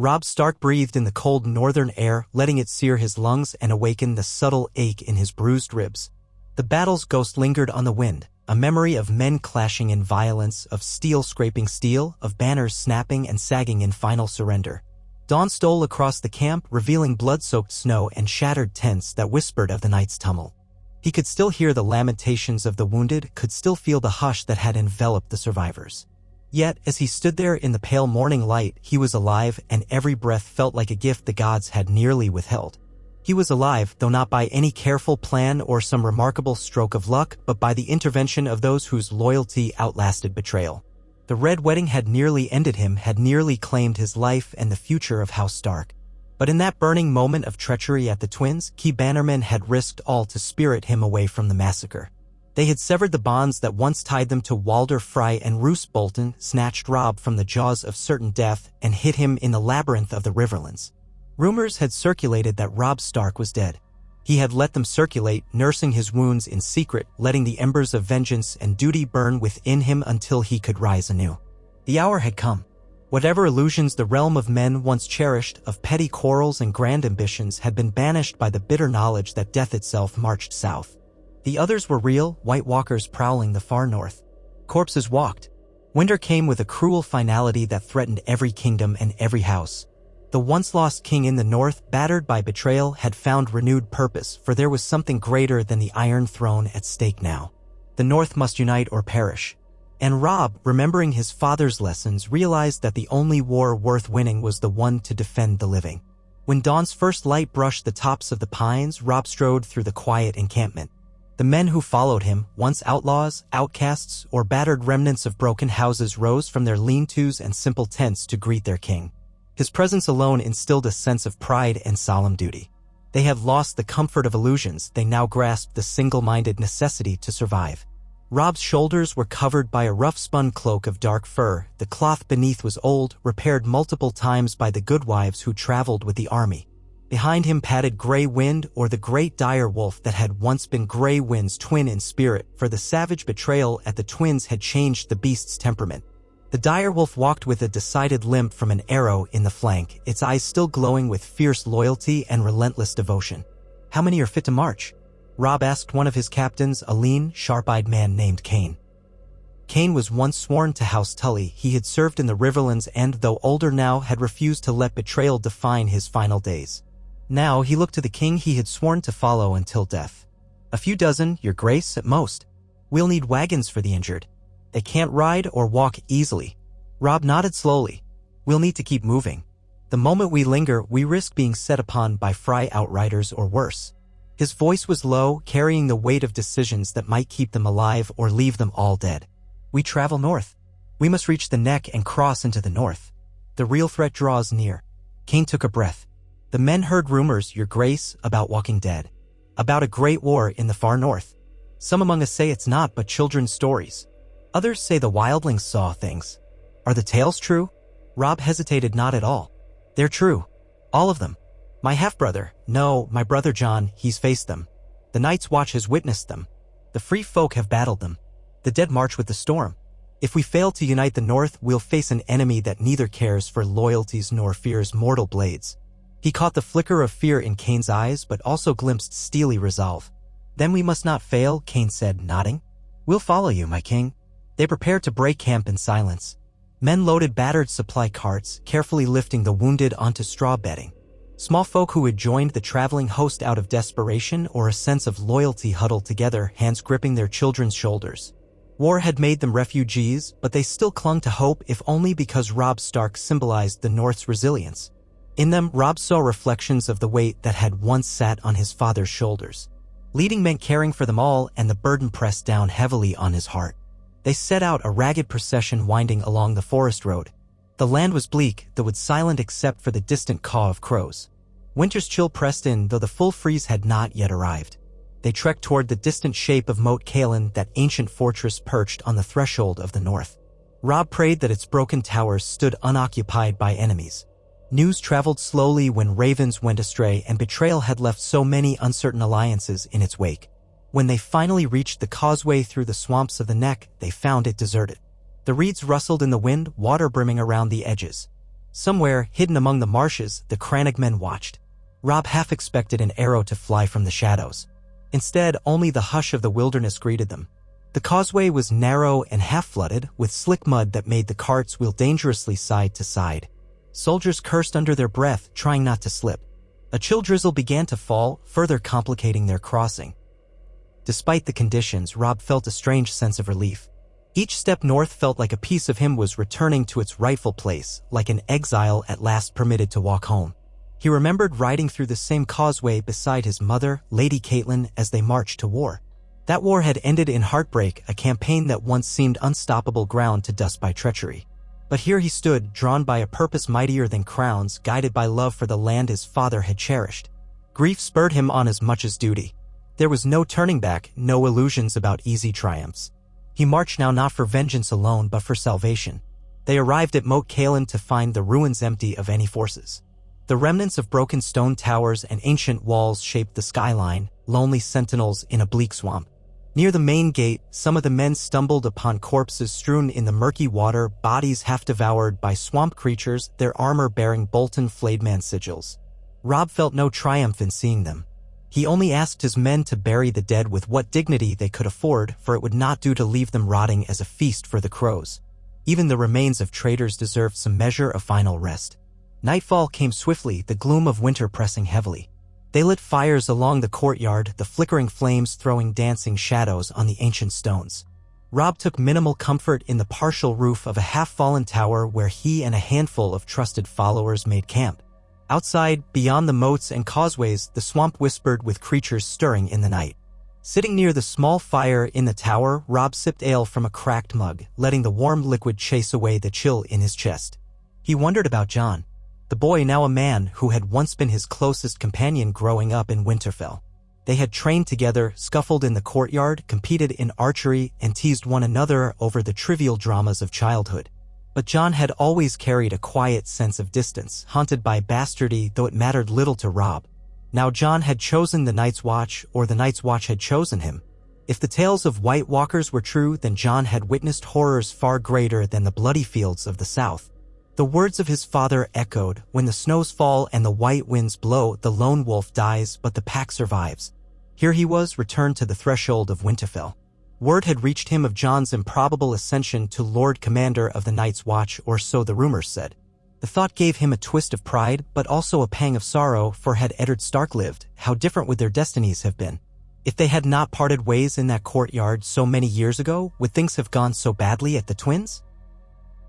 Robb Stark breathed in the cold northern air, letting it sear his lungs and awaken the subtle ache in his bruised ribs. The battle's ghost lingered on the wind, a memory of men clashing in violence, of steel scraping steel, of banners snapping and sagging in final surrender. Dawn stole across the camp, revealing blood-soaked snow and shattered tents that whispered of the night's tumult. He could still hear the lamentations of the wounded, could still feel the hush that had enveloped the survivors. Yet, as he stood there in the pale morning light, he was alive, and every breath felt like a gift the gods had nearly withheld. He was alive, though not by any careful plan or some remarkable stroke of luck, but by the intervention of those whose loyalty outlasted betrayal. The Red Wedding had nearly ended him, had nearly claimed his life and the future of House Stark. But in that burning moment of treachery at the Twins, key bannermen had risked all to spirit him away from the massacre. They had severed the bonds that once tied them to Walder Frey and Roose Bolton, snatched Robb from the jaws of certain death, and hid him in the labyrinth of the Riverlands. Rumors had circulated that Robb Stark was dead. He had let them circulate, nursing his wounds in secret, letting the embers of vengeance and duty burn within him until he could rise anew. The hour had come. Whatever illusions the realm of men once cherished, of petty quarrels and grand ambitions, had been banished by the bitter knowledge that death itself marched south. The others were real, White Walkers prowling the far north. Corpses walked. Winter came with a cruel finality that threatened every kingdom and every house. The once-lost king in the north, battered by betrayal, had found renewed purpose, for there was something greater than the Iron Throne at stake now. The north must unite or perish. And Robb, remembering his father's lessons, realized that the only war worth winning was the one to defend the living. When dawn's first light brushed the tops of the pines, Robb strode through the quiet encampment. The men who followed him, once outlaws, outcasts, or battered remnants of broken houses, rose from their lean-tos and simple tents to greet their king. His presence alone instilled a sense of pride and solemn duty. They had lost the comfort of illusions, they now grasped the single-minded necessity to survive. Robb's shoulders were covered by a rough-spun cloak of dark fur. The cloth beneath was old, repaired multiple times by the goodwives who traveled with the army. Behind him padded Grey Wind, or the great dire wolf that had once been Grey Wind's twin in spirit, for the savage betrayal at the Twins had changed the beast's temperament. The dire wolf walked with a decided limp from an arrow in the flank, its eyes still glowing with fierce loyalty and relentless devotion. "How many are fit to march?" Robb asked one of his captains, a lean, sharp-eyed man named Kane. Kane was once sworn to House Tully. He had served in the Riverlands and, though older now, had refused to let betrayal define his final days. Now he looked to the king he had sworn to follow until death. "A few dozen, your grace, at most. We'll need wagons for the injured. They can't ride or walk easily." Robb nodded slowly. "We'll need to keep moving. The moment we linger, we risk being set upon by Frey outriders or worse." His voice was low, carrying the weight of decisions that might keep them alive or leave them all dead. "We travel north. We must reach the neck and cross into the north. The real threat draws near." Kane took a breath. "The men heard rumors, your grace, about walking dead. About a great war in the far north. Some among us say it's not but children's stories. Others say the wildlings saw things. Are the tales true?" Robb hesitated. "Not at all. They're true. All of them. My half-brother, no, my brother John, he's faced them. The Night's Watch has witnessed them. The free folk have battled them. The dead march with the storm. If we fail to unite the North, we'll face an enemy that neither cares for loyalties nor fears mortal blades." He caught the flicker of fear in Kane's eyes, but also glimpsed steely resolve. "Then we must not fail," Kane said, nodding. "We'll follow you, my king." They prepared to break camp in silence. Men loaded battered supply carts, carefully lifting the wounded onto straw bedding. Small folk who had joined the traveling host out of desperation or a sense of loyalty huddled together, hands gripping their children's shoulders. War had made them refugees, but they still clung to hope, if only because Robb Stark symbolized the North's resilience. In them, Robb saw reflections of the weight that had once sat on his father's shoulders. Leading meant caring for them all, and the burden pressed down heavily on his heart. They set out, a ragged procession winding along the forest road. The land was bleak, though it silent except for the distant caw of crows. Winter's chill pressed in, though the full freeze had not yet arrived. They trekked toward the distant shape of Moat Cailin, that ancient fortress perched on the threshold of the north. Robb prayed that its broken towers stood unoccupied by enemies. News traveled slowly when ravens went astray, and betrayal had left so many uncertain alliances in its wake. When they finally reached the causeway through the swamps of the neck, they found it deserted. The reeds rustled in the wind, water brimming around the edges. Somewhere, hidden among the marshes, the crannogmen watched. Robb half expected an arrow to fly from the shadows. Instead, only the hush of the wilderness greeted them. The causeway was narrow and half-flooded, with slick mud that made the carts wheel dangerously side to side. Soldiers cursed under their breath, trying not to slip. A chill drizzle began to fall, further complicating their crossing. Despite the conditions, Robb felt a strange sense of relief. Each step north felt like a piece of him was returning to its rightful place, like an exile at last permitted to walk home. He remembered riding through the same causeway beside his mother, Lady Caitlin, as they marched to war. That war had ended in heartbreak, a campaign that once seemed unstoppable ground to dust by treachery. But here he stood, drawn by a purpose mightier than crowns, guided by love for the land his father had cherished. Grief spurred him on as much as duty. There was no turning back, no illusions about easy triumphs. He marched now not for vengeance alone but for salvation. They arrived at Moat Cailin to find the ruins empty of any forces. The remnants of broken stone towers and ancient walls shaped the skyline, lonely sentinels in a bleak swamp. Near the main gate, some of the men stumbled upon corpses strewn in the murky water, bodies half devoured by swamp creatures, their armor bearing Bolton flayedman sigils. Robb felt no triumph in seeing them. He only asked his men to bury the dead with what dignity they could afford, for it would not do to leave them rotting as a feast for the crows. Even the remains of traitors deserved some measure of final rest. Nightfall came swiftly, the gloom of winter pressing heavily. They lit fires along the courtyard, the flickering flames throwing dancing shadows on the ancient stones. Robb took minimal comfort in the partial roof of a half-fallen tower where he and a handful of trusted followers made camp. Outside, beyond the moats and causeways, the swamp whispered with creatures stirring in the night. Sitting near the small fire in the tower, Robb sipped ale from a cracked mug, letting the warm liquid chase away the chill in his chest. He wondered about John, the boy now a man who had once been his closest companion growing up in Winterfell. They had trained together, scuffled in the courtyard, competed in archery, and teased one another over the trivial dramas of childhood. But John had always carried a quiet sense of distance, haunted by bastardy, though it mattered little to Robb. Now John had chosen the Night's Watch, or the Night's Watch had chosen him. If the tales of White Walkers were true, then John had witnessed horrors far greater than the bloody fields of the south. The words of his father echoed, when the snows fall and the white winds blow, the lone wolf dies, but the pack survives. Here he was, returned to the threshold of Winterfell. Word had reached him of Jon's improbable ascension to Lord Commander of the Night's Watch, or so the rumors said. The thought gave him a twist of pride, but also a pang of sorrow, for had Eddard Stark lived, how different would their destinies have been? If they had not parted ways in that courtyard so many years ago, would things have gone so badly at the Twins?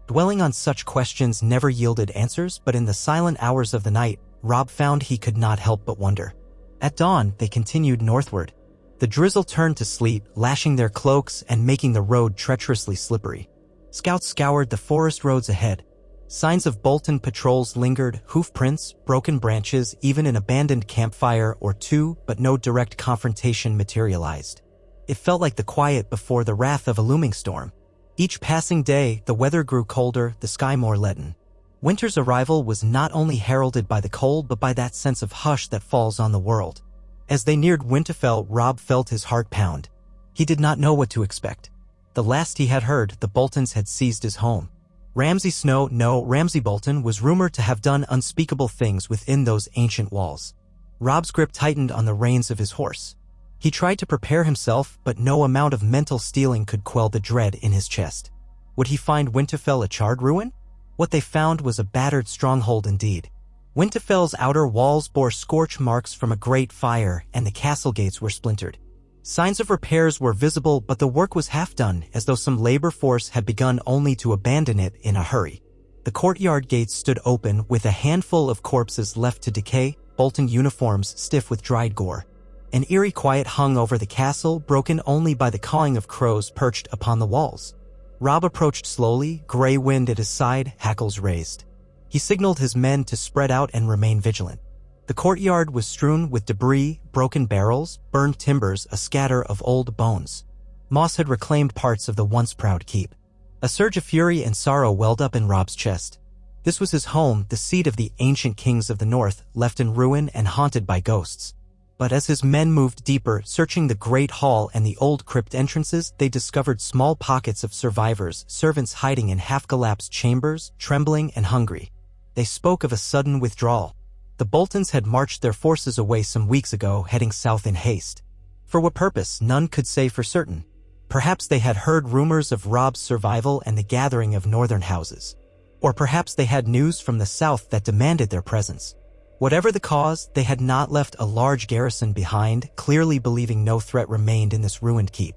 Dwelling on such questions never yielded answers, but in the silent hours of the night, Robb found he could not help but wonder. At dawn, they continued northward. The drizzle turned to sleet, lashing their cloaks and making the road treacherously slippery. Scouts scoured the forest roads ahead. Signs of Bolton patrols lingered, hoof prints, broken branches, even an abandoned campfire or two, but no direct confrontation materialized. It felt like the quiet before the wrath of a looming storm. Each passing day, the weather grew colder, the sky more leaden. Winter's arrival was not only heralded by the cold but by that sense of hush that falls on the world. As they neared Winterfell, Robb felt his heart pound. He did not know what to expect. The last he had heard, the Boltons had seized his home. Ramsay Bolton was rumored to have done unspeakable things within those ancient walls. Robb's grip tightened on the reins of his horse. He tried to prepare himself, but no amount of mental steeling could quell the dread in his chest. Would he find Winterfell a charred ruin? What they found was a battered stronghold indeed. Winterfell's outer walls bore scorch marks from a great fire, and the castle gates were splintered. Signs of repairs were visible, but the work was half done, as though some labor force had begun only to abandon it in a hurry. The courtyard gates stood open, with a handful of corpses left to decay, Bolton uniforms stiff with dried gore. An eerie quiet hung over the castle, broken only by the cawing of crows perched upon the walls. Robb approached slowly, gray wind at his side, hackles raised. He signaled his men to spread out and remain vigilant. The courtyard was strewn with debris, broken barrels, burned timbers, a scatter of old bones. Moss had reclaimed parts of the once proud keep. A surge of fury and sorrow welled up in Robb's chest. This was his home, the seat of the ancient kings of the north, left in ruin and haunted by ghosts. But as his men moved deeper, searching the great hall and the old crypt entrances, they discovered small pockets of survivors, servants hiding in half-collapsed chambers, trembling and hungry. They spoke of a sudden withdrawal. The Boltons had marched their forces away some weeks ago, heading south in haste. For what purpose, none could say for certain. Perhaps they had heard rumors of Robb's survival and the gathering of northern houses. Or perhaps they had news from the south that demanded their presence. Whatever the cause, they had not left a large garrison behind, clearly believing no threat remained in this ruined keep.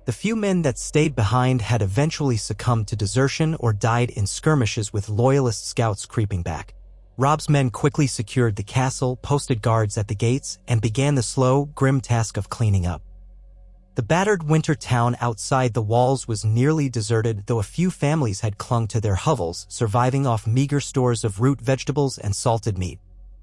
The few men that stayed behind had eventually succumbed to desertion or died in skirmishes with loyalist scouts creeping back. Robb's men quickly secured the castle, posted guards at the gates, and began the slow, grim task of cleaning up. The battered winter town outside the walls was nearly deserted, though a few families had clung to their hovels, surviving off meager stores of root vegetables and salted meat.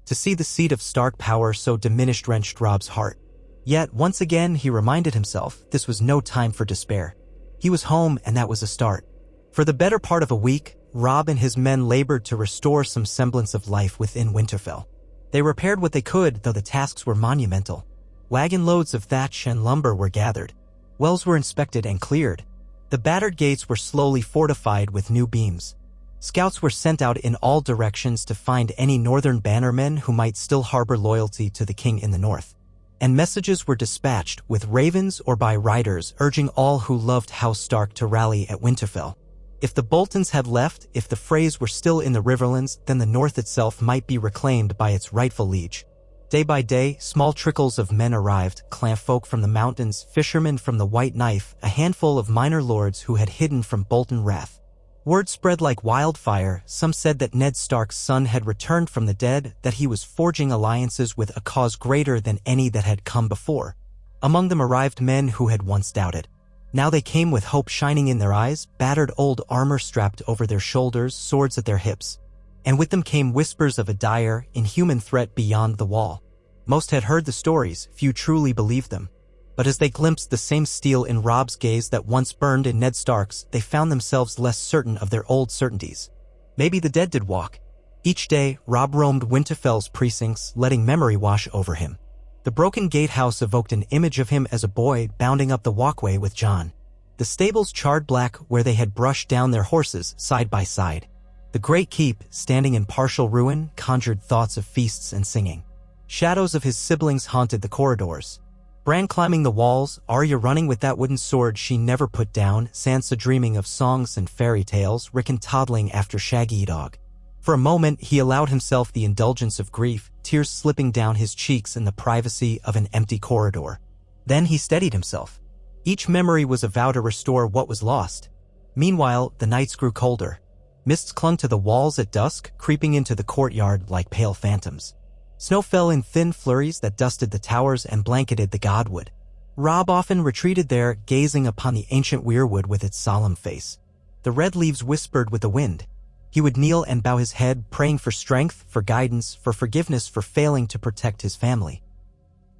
To see the seat of Stark power so diminished wrenched Robb's heart. Yet, once again, he reminded himself this was no time for despair. He was home, and that was a start. For the better part of a week, Robb and his men labored to restore some semblance of life within Winterfell. They repaired what they could, though the tasks were monumental. Wagon loads of thatch and lumber were gathered. Wells were inspected and cleared. The battered gates were slowly fortified with new beams. Scouts were sent out in all directions to find any northern bannermen who might still harbor loyalty to the king in the north. And messages were dispatched with ravens or by riders urging all who loved House Stark to rally at Winterfell. If the Boltons had left, if the Freys were still in the Riverlands, then the north itself might be reclaimed by its rightful liege. Day by day, small trickles of men arrived, clanfolk from the mountains, fishermen from the White Knife, a handful of minor lords who had hidden from Bolton wrath. Word spread like wildfire. Some said that Ned Stark's son had returned from the dead, that he was forging alliances with a cause greater than any that had come before. Among them arrived men who had once doubted. Now they came with hope shining in their eyes, battered old armor strapped over their shoulders, swords at their hips. And with them came whispers of a dire, inhuman threat beyond the wall. Most had heard the stories, few truly believed them. But as they glimpsed the same steel in Robb's gaze that once burned in Ned Stark's, they found themselves less certain of their old certainties. Maybe the dead did walk. Each day, Robb roamed Winterfell's precincts, letting memory wash over him. The broken gatehouse evoked an image of him as a boy bounding up the walkway with Jon. The stables charred black where they had brushed down their horses side by side. The great keep, standing in partial ruin, conjured thoughts of feasts and singing. Shadows of his siblings haunted the corridors. Bran climbing the walls, Arya running with that wooden sword she never put down, Sansa dreaming of songs and fairy tales, Rickon toddling after Shaggy Dog. For a moment, he allowed himself the indulgence of grief, tears slipping down his cheeks in the privacy of an empty corridor. Then he steadied himself. Each memory was a vow to restore what was lost. Meanwhile, the nights grew colder. Mists clung to the walls at dusk, creeping into the courtyard like pale phantoms. Snow fell in thin flurries that dusted the towers and blanketed the godwood. Robb often retreated there, gazing upon the ancient weirwood with its solemn face. The red leaves whispered with the wind. He would kneel and bow his head, praying for strength, for guidance, for forgiveness for failing to protect his family.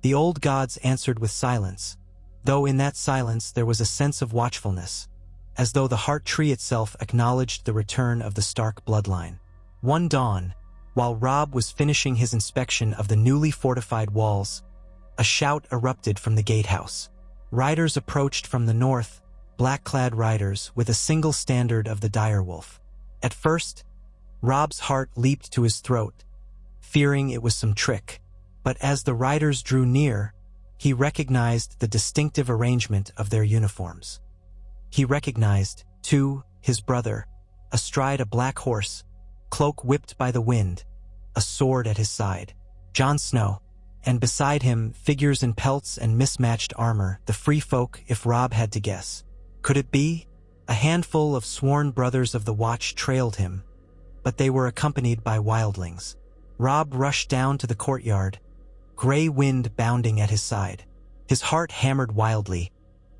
The old gods answered with silence, though in that silence there was a sense of watchfulness, as though the heart tree itself acknowledged the return of the Stark bloodline. One dawn, while Robb was finishing his inspection of the newly fortified walls, a shout erupted from the gatehouse. Riders approached from the north, black-clad riders with a single standard of the direwolf. At first, Robb's heart leaped to his throat, fearing it was some trick. But as the riders drew near, he recognized the distinctive arrangement of their uniforms. He recognized, too, his brother, astride a black horse, cloak whipped by the wind, a sword at his side, Jon Snow, and beside him, figures in pelts and mismatched armor, the free folk, if Robb had to guess. Could it be? A handful of sworn brothers of the Watch trailed him, but they were accompanied by wildlings. Robb rushed down to the courtyard, gray wind bounding at his side. His heart hammered wildly,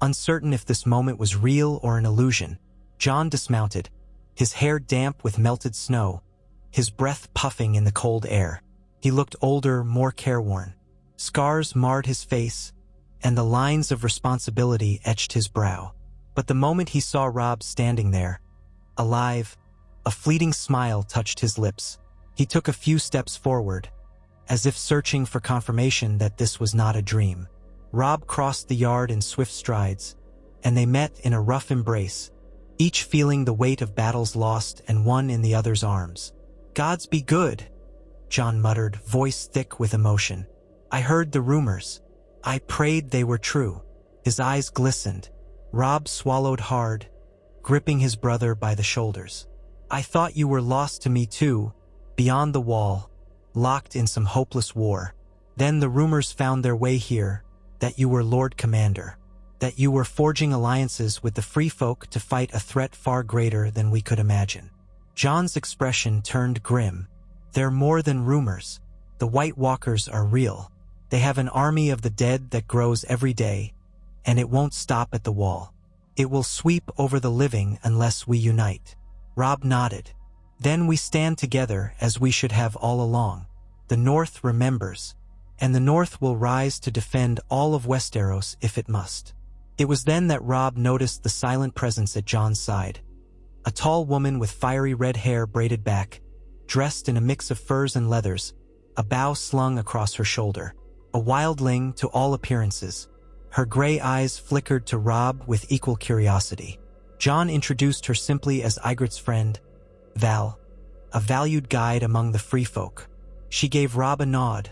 uncertain if this moment was real or an illusion. Jon dismounted, his hair damp with melted snow, his breath puffing in the cold air. He looked older, more careworn. Scars marred his face, and the lines of responsibility etched his brow. But the moment he saw Robb standing there, alive, a fleeting smile touched his lips. He took a few steps forward, as if searching for confirmation that this was not a dream. Robb crossed the yard in swift strides, and they met in a rough embrace, each feeling the weight of battles lost and won in the other's arms. "Gods be good," Jon muttered, voice thick with emotion. "I heard the rumors. I prayed they were true." His eyes glistened. Robb swallowed hard, gripping his brother by the shoulders. "I thought you were lost to me too, beyond the wall, locked in some hopeless war. Then the rumors found their way here, that you were Lord Commander, that you were forging alliances with the Free Folk to fight a threat far greater than we could imagine." Jon's expression turned grim. "They're more than rumors. The White Walkers are real. They have an army of the dead that grows every day, and it won't stop at the wall. It will sweep over the living unless we unite." Robb nodded. "Then we stand together as we should have all along. The North remembers, and the North will rise to defend all of Westeros if it must." It was then that Robb noticed the silent presence at Jon's side. A tall woman with fiery red hair braided back, dressed in a mix of furs and leathers, a bow slung across her shoulder. A wildling to all appearances. Her gray eyes flickered to Robb with equal curiosity. Jon introduced her simply as Ygritte's friend, Val, a valued guide among the Free Folk. She gave Robb a nod,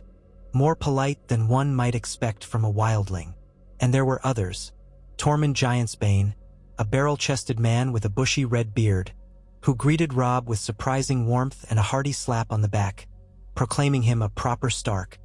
more polite than one might expect from a wildling. And there were others. Tormund Giantsbane, a barrel-chested man with a bushy red beard, who greeted Robb with surprising warmth and a hearty slap on the back, proclaiming him a proper Stark.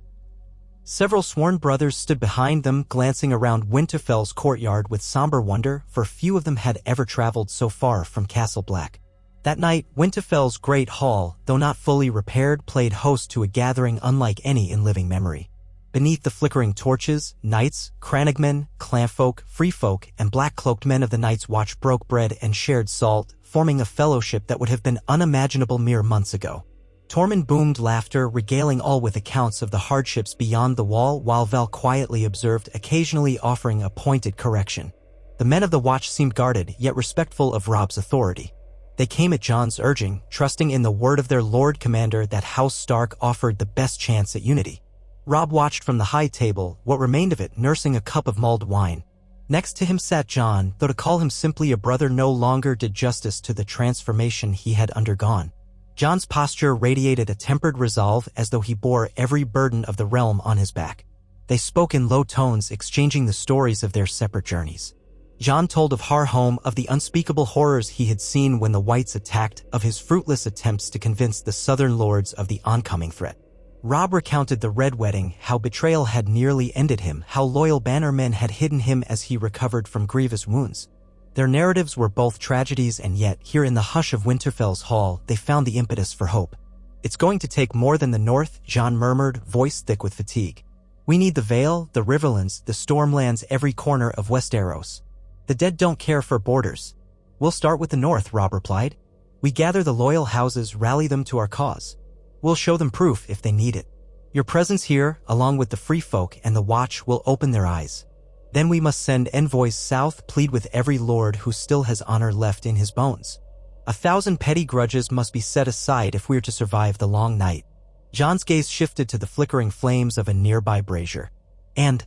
Several sworn brothers stood behind them, glancing around Winterfell's courtyard with somber wonder, for few of them had ever traveled so far from Castle Black. That night, Winterfell's great hall, though not fully repaired, played host to a gathering unlike any in living memory. Beneath the flickering torches, knights, crannogmen, clanfolk, freefolk, and black-cloaked men of the Night's Watch broke bread and shared salt, forming a fellowship that would have been unimaginable mere months ago. Tormund boomed laughter, regaling all with accounts of the hardships beyond the wall, while Val quietly observed, occasionally offering a pointed correction. The men of the Watch seemed guarded, yet respectful of Robb's authority. They came at Jon's urging, trusting in the word of their Lord Commander that House Stark offered the best chance at unity. Robb watched from the high table, what remained of it, nursing a cup of mulled wine. Next to him sat Jon, though to call him simply a brother no longer did justice to the transformation he had undergone. Jon's posture radiated a tempered resolve, as though he bore every burden of the realm on his back. They spoke in low tones, exchanging the stories of their separate journeys. Jon told of Harhome, of the unspeakable horrors he had seen when the Whites attacked, of his fruitless attempts to convince the Southern Lords of the oncoming threat. Robb recounted the Red Wedding, how betrayal had nearly ended him, how loyal bannermen had hidden him as he recovered from grievous wounds. Their narratives were both tragedies, and yet, here in the hush of Winterfell's hall, they found the impetus for hope. "It's going to take more than the North," Jon murmured, voice thick with fatigue. "We need the Vale, the Riverlands, the Stormlands, every corner of Westeros. The dead don't care for borders." "We'll start with the North," Robb replied. "We gather the loyal houses, rally them to our cause. We'll show them proof if they need it. Your presence here, along with the Free Folk and the Watch, will open their eyes. Then we must send envoys south, plead with every lord who still has honor left in his bones. 1,000 petty grudges must be set aside if we're to survive the long night." Jon's gaze shifted to the flickering flames of a nearby brazier. "And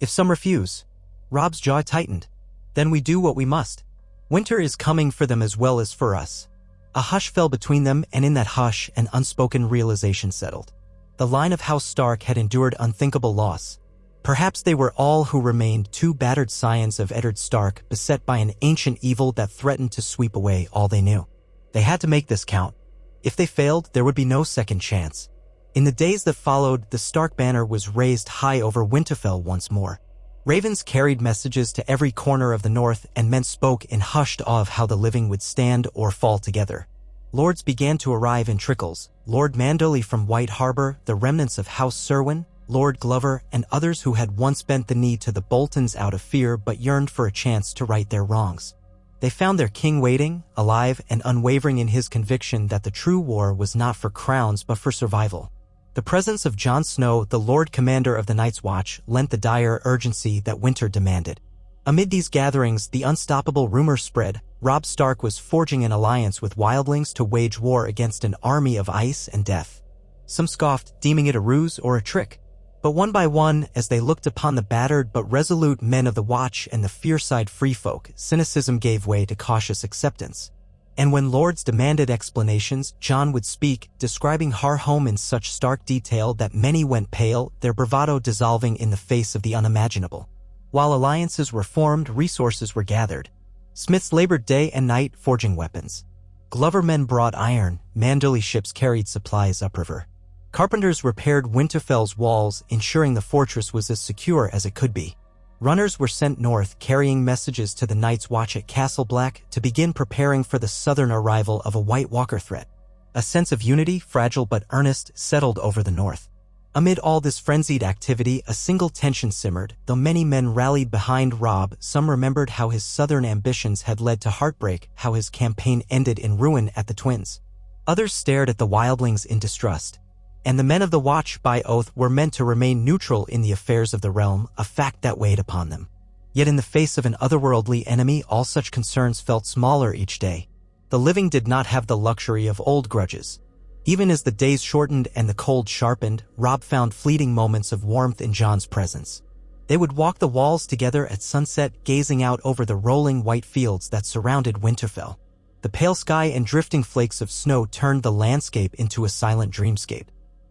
if some refuse?" Robb's jaw tightened. "Then we do what we must. Winter is coming for them as well as for us." A hush fell between them, and in that hush, an unspoken realization settled. The line of House Stark had endured unthinkable loss. Perhaps they were all who remained, two battered scions of Eddard Stark, beset by an ancient evil that threatened to sweep away all they knew. They had to make this count. If they failed, there would be no second chance. In the days that followed, the Stark banner was raised high over Winterfell once more. Ravens carried messages to every corner of the North, and men spoke in hushed awe of how the living would stand or fall together. Lords began to arrive in trickles. Lord Mandoli from White Harbor, the remnants of House Serwyn, Lord Glover, and others who had once bent the knee to the Boltons out of fear but yearned for a chance to right their wrongs. They found their king waiting, alive and unwavering in his conviction that the true war was not for crowns but for survival. The presence of Jon Snow, the Lord Commander of the Night's Watch, lent the dire urgency that winter demanded. Amid these gatherings, the unstoppable rumor spread. Robb Stark was forging an alliance with wildlings to wage war against an army of ice and death. Some scoffed, deeming it a ruse or a trick. But one by one, as they looked upon the battered but resolute men of the Watch and the fierce-eyed free folk, cynicism gave way to cautious acceptance. And when lords demanded explanations, Jon would speak, describing Har home in such stark detail that many went pale, their bravado dissolving in the face of the unimaginable. While alliances were formed, resources were gathered. Smiths labored day and night forging weapons. Glovermen brought iron, Manderley ships carried supplies upriver. Carpenters repaired Winterfell's walls, ensuring the fortress was as secure as it could be. Runners were sent north, carrying messages to the Night's Watch at Castle Black to begin preparing for the southern arrival of a White Walker threat. A sense of unity, fragile but earnest, settled over the north. Amid all this frenzied activity, a single tension simmered. Though many men rallied behind Robb, some remembered how his southern ambitions had led to heartbreak, how his campaign ended in ruin at the Twins. Others stared at the wildlings in distrust. And the men of the Watch, by oath, were meant to remain neutral in the affairs of the realm, a fact that weighed upon them. Yet in the face of an otherworldly enemy, all such concerns felt smaller each day. The living did not have the luxury of old grudges. Even as the days shortened and the cold sharpened, Robb found fleeting moments of warmth in Jon's presence. They would walk the walls together at sunset, gazing out over the rolling white fields that surrounded Winterfell. The pale sky and drifting flakes of snow turned the landscape into a silent dreamscape.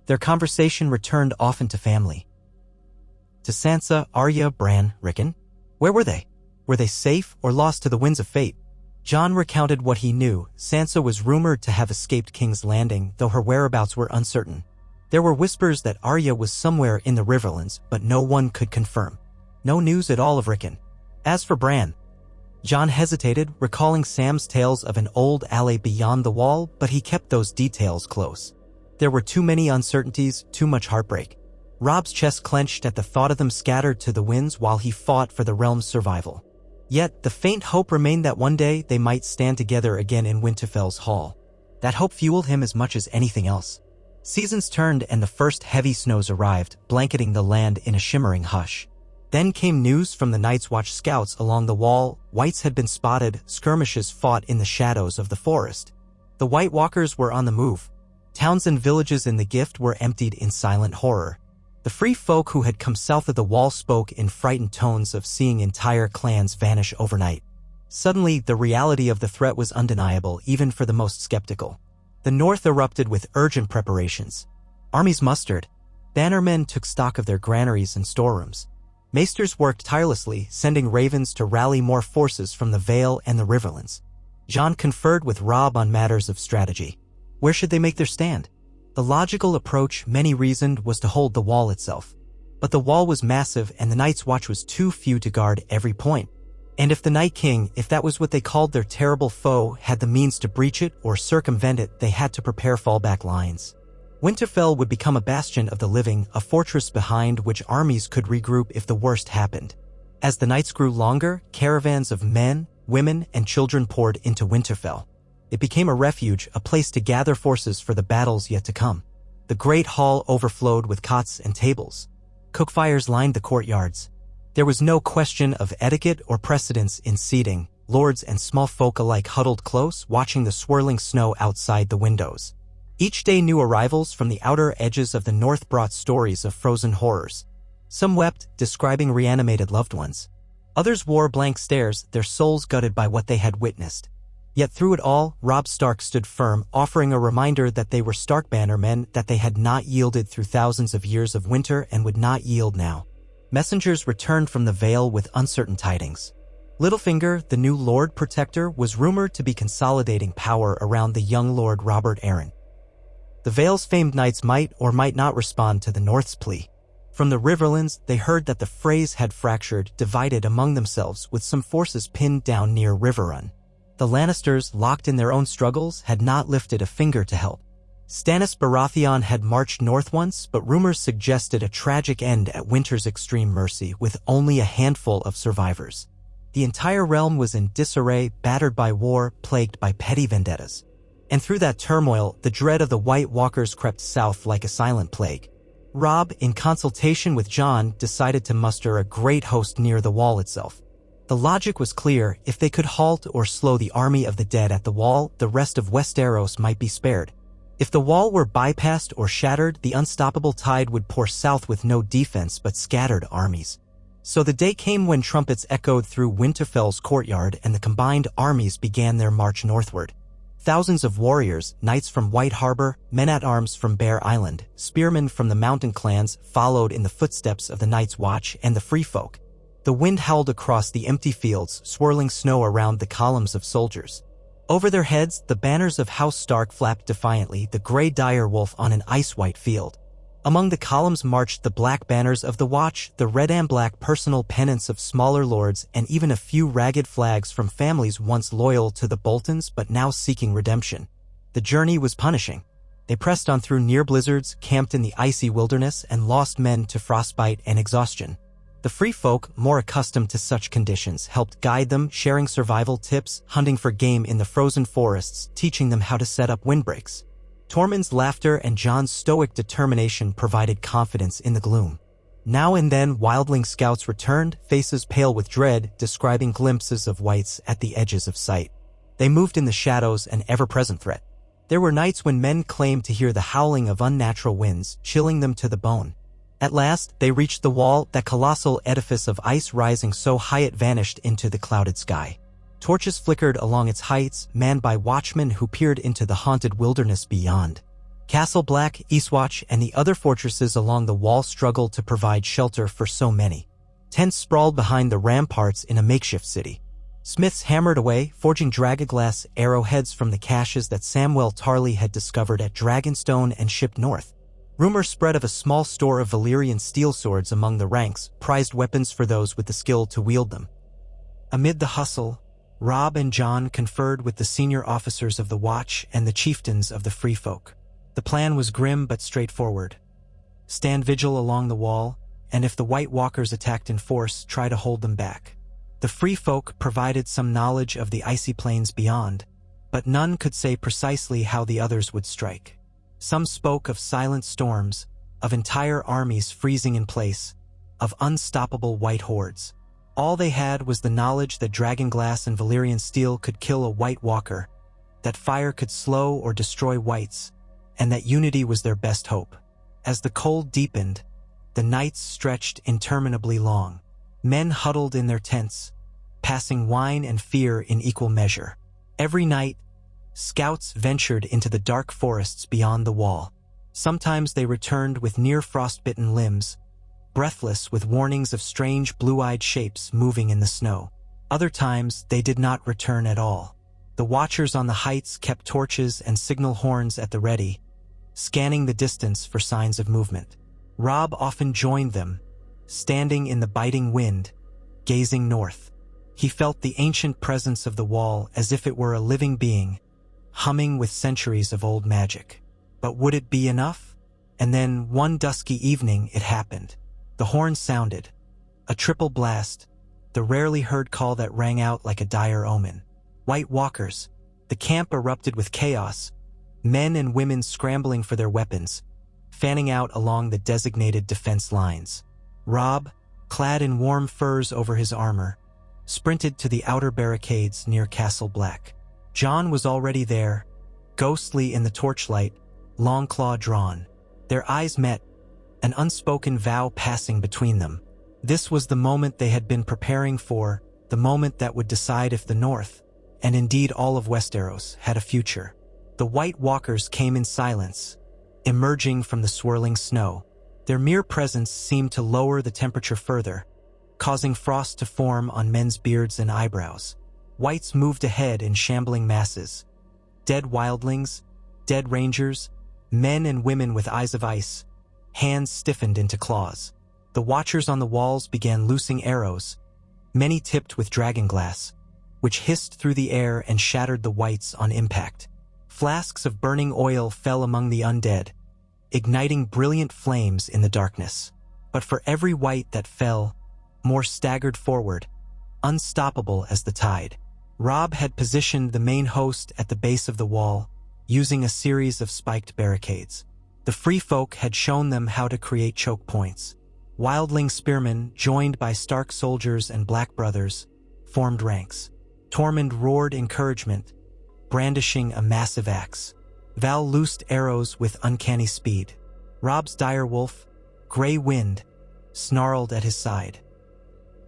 Their conversation returned often to family. To Sansa, Arya, Bran, Rickon. Where were they? Were they safe or lost to the winds of fate? Jon recounted what he knew. Sansa was rumored to have escaped King's Landing, though her whereabouts were uncertain. There were whispers that Arya was somewhere in the Riverlands, but no one could confirm. No news at all of Rickon. As for Bran, Jon hesitated, recalling Sam's tales of an old alley beyond the wall, but he kept those details close. There were too many uncertainties, too much heartbreak. Robb's chest clenched at the thought of them scattered to the winds while he fought for the realm's survival. Yet, the faint hope remained that one day they might stand together again in Winterfell's hall. That hope fueled him as much as anything else. Seasons turned and the first heavy snows arrived, blanketing the land in a shimmering hush. Then came news from the Night's Watch scouts along the wall. Whites had been spotted, skirmishes fought in the shadows of the forest. The White Walkers were on the move. Towns and villages in the Gift were emptied in silent horror. The free folk who had come south of the wall spoke in frightened tones of seeing entire clans vanish overnight. Suddenly, the reality of the threat was undeniable, even for the most skeptical. The north erupted with urgent preparations. Armies mustered. Bannermen took stock of their granaries and storerooms. Maesters worked tirelessly, sending ravens to rally more forces from the Vale and the Riverlands. Jon conferred with Robb on matters of strategy. Where should they make their stand? The logical approach, many reasoned, was to hold the wall itself. But the wall was massive and the Night's Watch was too few to guard every point. And if the Night King, if that was what they called their terrible foe, had the means to breach it or circumvent it, they had to prepare fallback lines. Winterfell would become a bastion of the living, a fortress behind which armies could regroup if the worst happened. As the nights grew longer, caravans of men, women, and children poured into Winterfell. It became a refuge, a place to gather forces for the battles yet to come. The great hall overflowed with cots and tables. Cookfires lined the courtyards. There was no question of etiquette or precedence in seating. Lords and small folk alike huddled close, watching the swirling snow outside the windows. Each day new arrivals from the outer edges of the north brought stories of frozen horrors. Some wept, describing reanimated loved ones. Others wore blank stares, their souls gutted by what they had witnessed. Yet through it all, Robb Stark stood firm, offering a reminder that they were Stark bannermen, that they had not yielded through thousands of years of winter and would not yield now. Messengers returned from the Vale with uncertain tidings. Littlefinger, the new Lord Protector, was rumored to be consolidating power around the young Lord Robert Arryn. The Vale's famed knights might or might not respond to the North's plea. From the Riverlands, they heard that the Freys had fractured, divided among themselves, with some forces pinned down near Riverrun. The Lannisters, locked in their own struggles, had not lifted a finger to help. Stannis Baratheon had marched north once, but rumors suggested a tragic end at winter's extreme mercy, with only a handful of survivors. The entire realm was in disarray, battered by war, plagued by petty vendettas. And through that turmoil, the dread of the White Walkers crept south like a silent plague. Robb, in consultation with Jon, decided to muster a great host near the wall itself. The logic was clear: if they could halt or slow the army of the dead at the wall, the rest of Westeros might be spared. If the wall were bypassed or shattered, the unstoppable tide would pour south with no defense but scattered armies. So the day came when trumpets echoed through Winterfell's courtyard and the combined armies began their march northward. thousands of warriors, knights from White Harbor, men-at-arms from Bear Island, spearmen from the mountain clans followed in the footsteps of the Night's Watch and the Free Folk. The wind howled across the empty fields, swirling snow around the columns of soldiers. Over their heads, the banners of House Stark flapped defiantly, the gray dire wolf on an ice-white field. Among the columns marched the black banners of the Watch, the red and black personal pennants of smaller lords, and even a few ragged flags from families once loyal to the Boltons but now seeking redemption. The journey was punishing. They pressed on through near blizzards, camped in the icy wilderness, and lost men to frostbite and exhaustion. The Free Folk, more accustomed to such conditions, helped guide them, sharing survival tips, hunting for game in the frozen forests, teaching them how to set up windbreaks. Tormund's laughter and Jon's stoic determination provided confidence in the gloom. Now and then, wildling scouts returned, faces pale with dread, describing glimpses of wights at the edges of sight. They moved in the shadows, an ever-present threat. There were nights when men claimed to hear the howling of unnatural winds, chilling them to the bone. At last, they reached the wall, that colossal edifice of ice rising so high it vanished into the clouded sky. Torches flickered along its heights, manned by watchmen who peered into the haunted wilderness beyond. Castle Black, Eastwatch, and the other fortresses along the wall struggled to provide shelter for so many. Tents sprawled behind the ramparts in a makeshift city. Smiths hammered away, forging dragonglass arrowheads from the caches that Samwell Tarly had discovered at Dragonstone and shipped north. Rumor spread of a small store of Valyrian steel swords among the ranks, prized weapons for those with the skill to wield them. Amid the hustle, Robb and Jon conferred with the senior officers of the Watch and the chieftains of the Free Folk. The plan was grim but straightforward. Stand vigil along the wall, and if the White Walkers attacked in force, try to hold them back. The Free Folk provided some knowledge of the icy plains beyond, but none could say precisely how the others would strike. Some spoke of silent storms, of entire armies freezing in place, of unstoppable white hordes. All they had was the knowledge that dragonglass and Valyrian steel could kill a White Walker, that fire could slow or destroy whites, and that unity was their best hope. As the cold deepened, the nights stretched interminably long. Men huddled in their tents, passing wine and fear in equal measure. Every night, scouts ventured into the dark forests beyond the wall. Sometimes they returned with near frostbitten limbs, breathless with warnings of strange blue-eyed shapes moving in the snow. Other times, they did not return at all. The watchers on the heights kept torches and signal horns at the ready, scanning the distance for signs of movement. Robb often joined them, standing in the biting wind, gazing north. He felt the ancient presence of the wall as if it were a living being, humming with centuries of old magic. But would it be enough? And then, one dusky evening, it happened. The horn sounded, a triple blast, the rarely heard call that rang out like a dire omen. White Walkers. The camp erupted with chaos, men and women scrambling for their weapons, fanning out along the designated defense lines. Robb, clad in warm furs over his armor, sprinted to the outer barricades near Castle Black. Jon was already there, ghostly in the torchlight, Longclaw drawn. Their eyes met, an unspoken vow passing between them. This was the moment they had been preparing for, the moment that would decide if the North, and indeed all of Westeros, had a future. The White Walkers came in silence, emerging from the swirling snow. Their mere presence seemed to lower the temperature further, causing frost to form on men's beards and eyebrows. Whites moved ahead in shambling masses. Dead wildlings, dead rangers, men and women with eyes of ice, hands stiffened into claws. The watchers on the walls began loosing arrows, many tipped with dragonglass, which hissed through the air and shattered the whites on impact. Flasks of burning oil fell among the undead, igniting brilliant flames in the darkness. But for every white that fell, more staggered forward, unstoppable as the tide. Robb had positioned the main host at the base of the wall, using a series of spiked barricades. The Free Folk had shown them how to create choke points. Wildling spearmen, joined by Stark soldiers and Black brothers, formed ranks. Tormund roared encouragement, brandishing a massive axe. Val loosed arrows with uncanny speed. Robb's direwolf, Grey Wind, snarled at his side.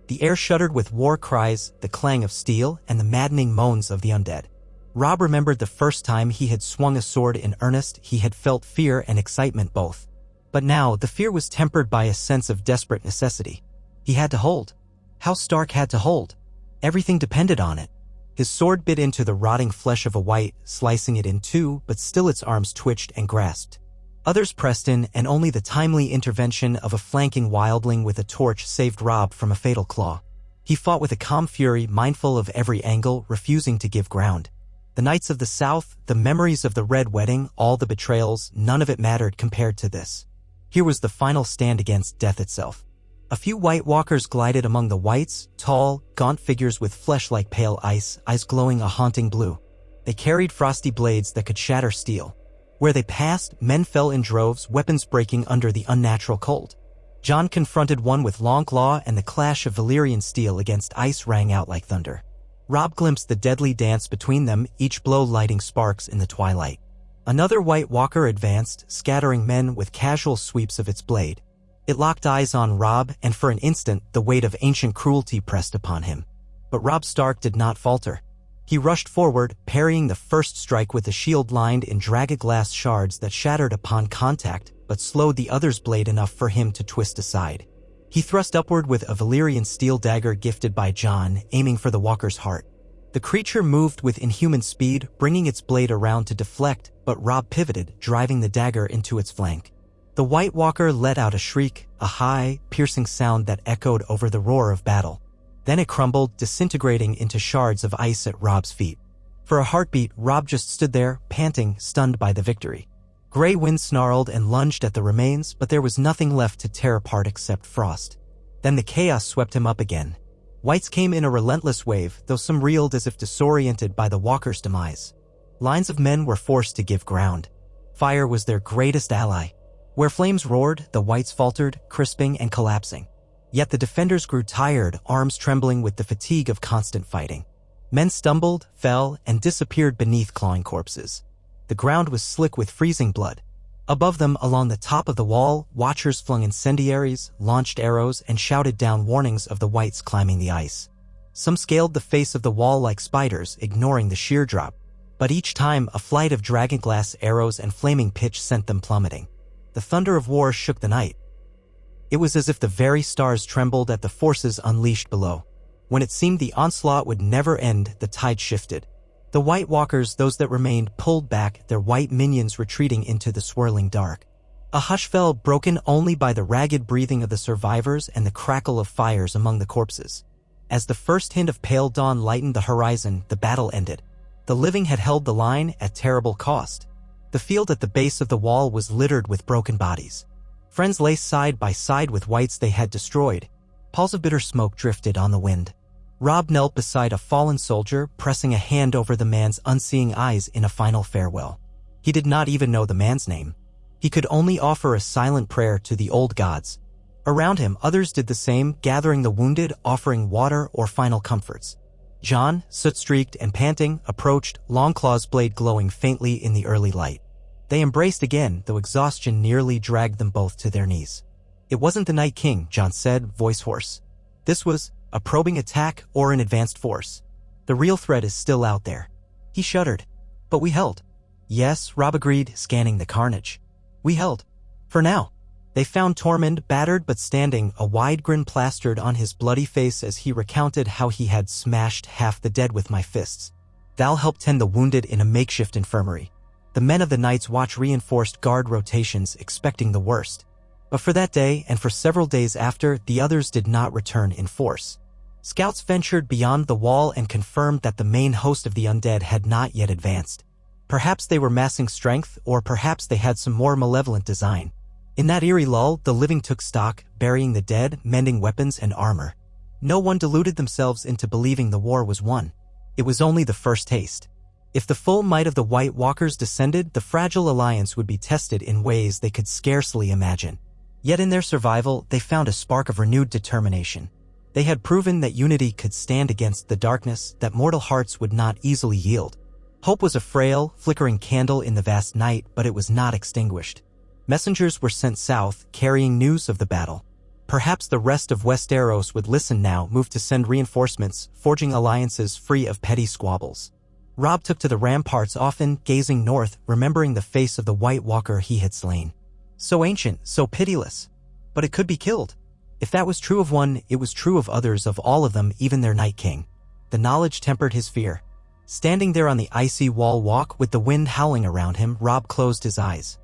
The air shuddered with war cries, the clang of steel, and the maddening moans of the undead. Robb remembered the first time he had swung a sword in earnest. He had felt fear and excitement both. But now, the fear was tempered by a sense of desperate necessity. He had to hold. House Stark had to hold. Everything depended on it. His sword bit into the rotting flesh of a wight, slicing it in two, but still its arms twitched and grasped. Others pressed in, and only the timely intervention of a flanking wildling with a torch saved Robb from a fatal claw. He fought with a calm fury, mindful of every angle, refusing to give ground. The Knights of the South, the memories of the Red Wedding, all the betrayals, none of it mattered compared to this. Here was the final stand against death itself. A few White Walkers glided among the whites, tall, gaunt figures with flesh like pale ice, eyes glowing a haunting blue. They carried frosty blades that could shatter steel. Where they passed, men fell in droves, weapons breaking under the unnatural cold. Jon confronted one with long claw, and the clash of Valyrian steel against ice rang out like thunder. Robb glimpsed the deadly dance between them, each blow lighting sparks in the twilight. Another White Walker advanced, scattering men with casual sweeps of its blade. It locked eyes on Robb, and for an instant the weight of ancient cruelty pressed upon him. But Robb Stark did not falter. He rushed forward, parrying the first strike with a shield lined in dragonglass shards that shattered upon contact, but slowed the other's blade enough for him to twist aside. He thrust upward with a Valyrian steel dagger gifted by Jon, aiming for the walker's heart. The creature moved with inhuman speed, bringing its blade around to deflect, but Robb pivoted, driving the dagger into its flank. The White Walker let out a shriek, a high, piercing sound that echoed over the roar of battle. Then it crumbled, disintegrating into shards of ice at Robb's feet. For a heartbeat, Robb just stood there, panting, stunned by the victory. Gray wind snarled and lunged at the remains, but there was nothing left to tear apart except frost. Then the chaos swept him up again. Whites came in a relentless wave, though some reeled as if disoriented by the Walker's demise. Lines of men were forced to give ground. Fire was their greatest ally. Where flames roared, the whites faltered, crisping and collapsing. Yet the defenders grew tired, arms trembling with the fatigue of constant fighting. Men stumbled, fell, and disappeared beneath clawing corpses. The ground was slick with freezing blood. Above them, along the top of the wall, watchers flung incendiaries, launched arrows, and shouted down warnings of the whites climbing the ice. Some scaled the face of the wall like spiders, ignoring the sheer drop. But each time, a flight of dragonglass arrows and flaming pitch sent them plummeting. The thunder of war shook the night. It was as if the very stars trembled at the forces unleashed below. When it seemed the onslaught would never end, the tide shifted. The White Walkers, those that remained, pulled back, their white minions retreating into the swirling dark. A hush fell, broken only by the ragged breathing of the survivors and the crackle of fires among the corpses. As the first hint of pale dawn lightened the horizon, the battle ended. The living had held the line at terrible cost. The field at the base of the wall was littered with broken bodies. Friends lay side by side with whites they had destroyed. Palls of bitter smoke drifted on the wind. Robb knelt beside a fallen soldier, pressing a hand over the man's unseeing eyes in a final farewell. He did not even know the man's name. He could only offer a silent prayer to the old gods. Around him, others did the same, gathering the wounded, offering water or final comforts. Jon, soot-streaked and panting, approached, Longclaw's blade glowing faintly in the early light. They embraced again, though exhaustion nearly dragged them both to their knees. It wasn't the Night King, Jon said, voice hoarse. This was a probing attack or an advanced force. The real threat is still out there. He shuddered. But we held. Yes, Robb agreed, scanning the carnage. We held. For now. They found Tormund, battered but standing, a wide grin plastered on his bloody face as he recounted how he had smashed half the dead with my fists. Val helped tend the wounded in a makeshift infirmary. The men of the Night's Watch reinforced guard rotations, expecting the worst. But for that day, and for several days after, the others did not return in force. Scouts ventured beyond the wall and confirmed that the main host of the undead had not yet advanced. Perhaps they were massing strength, or perhaps they had some more malevolent design. In that eerie lull, the living took stock, burying the dead, mending weapons and armor. No one deluded themselves into believing the war was won. It was only the first taste. If the full might of the White Walkers descended, the fragile alliance would be tested in ways they could scarcely imagine. Yet in their survival, they found a spark of renewed determination. They had proven that unity could stand against the darkness, that mortal hearts would not easily yield. Hope was a frail, flickering candle in the vast night, but it was not extinguished. Messengers were sent south, carrying news of the battle. Perhaps the rest of Westeros would listen now, moved to send reinforcements, forging alliances free of petty squabbles. Robb took to the ramparts often, gazing north, remembering the face of the White Walker he had slain. So ancient, so pitiless. But it could be killed. If that was true of one, it was true of others, of all of them, even their Night King. The knowledge tempered his fear. Standing there on the icy wall walk with the wind howling around him, Robb closed his eyes.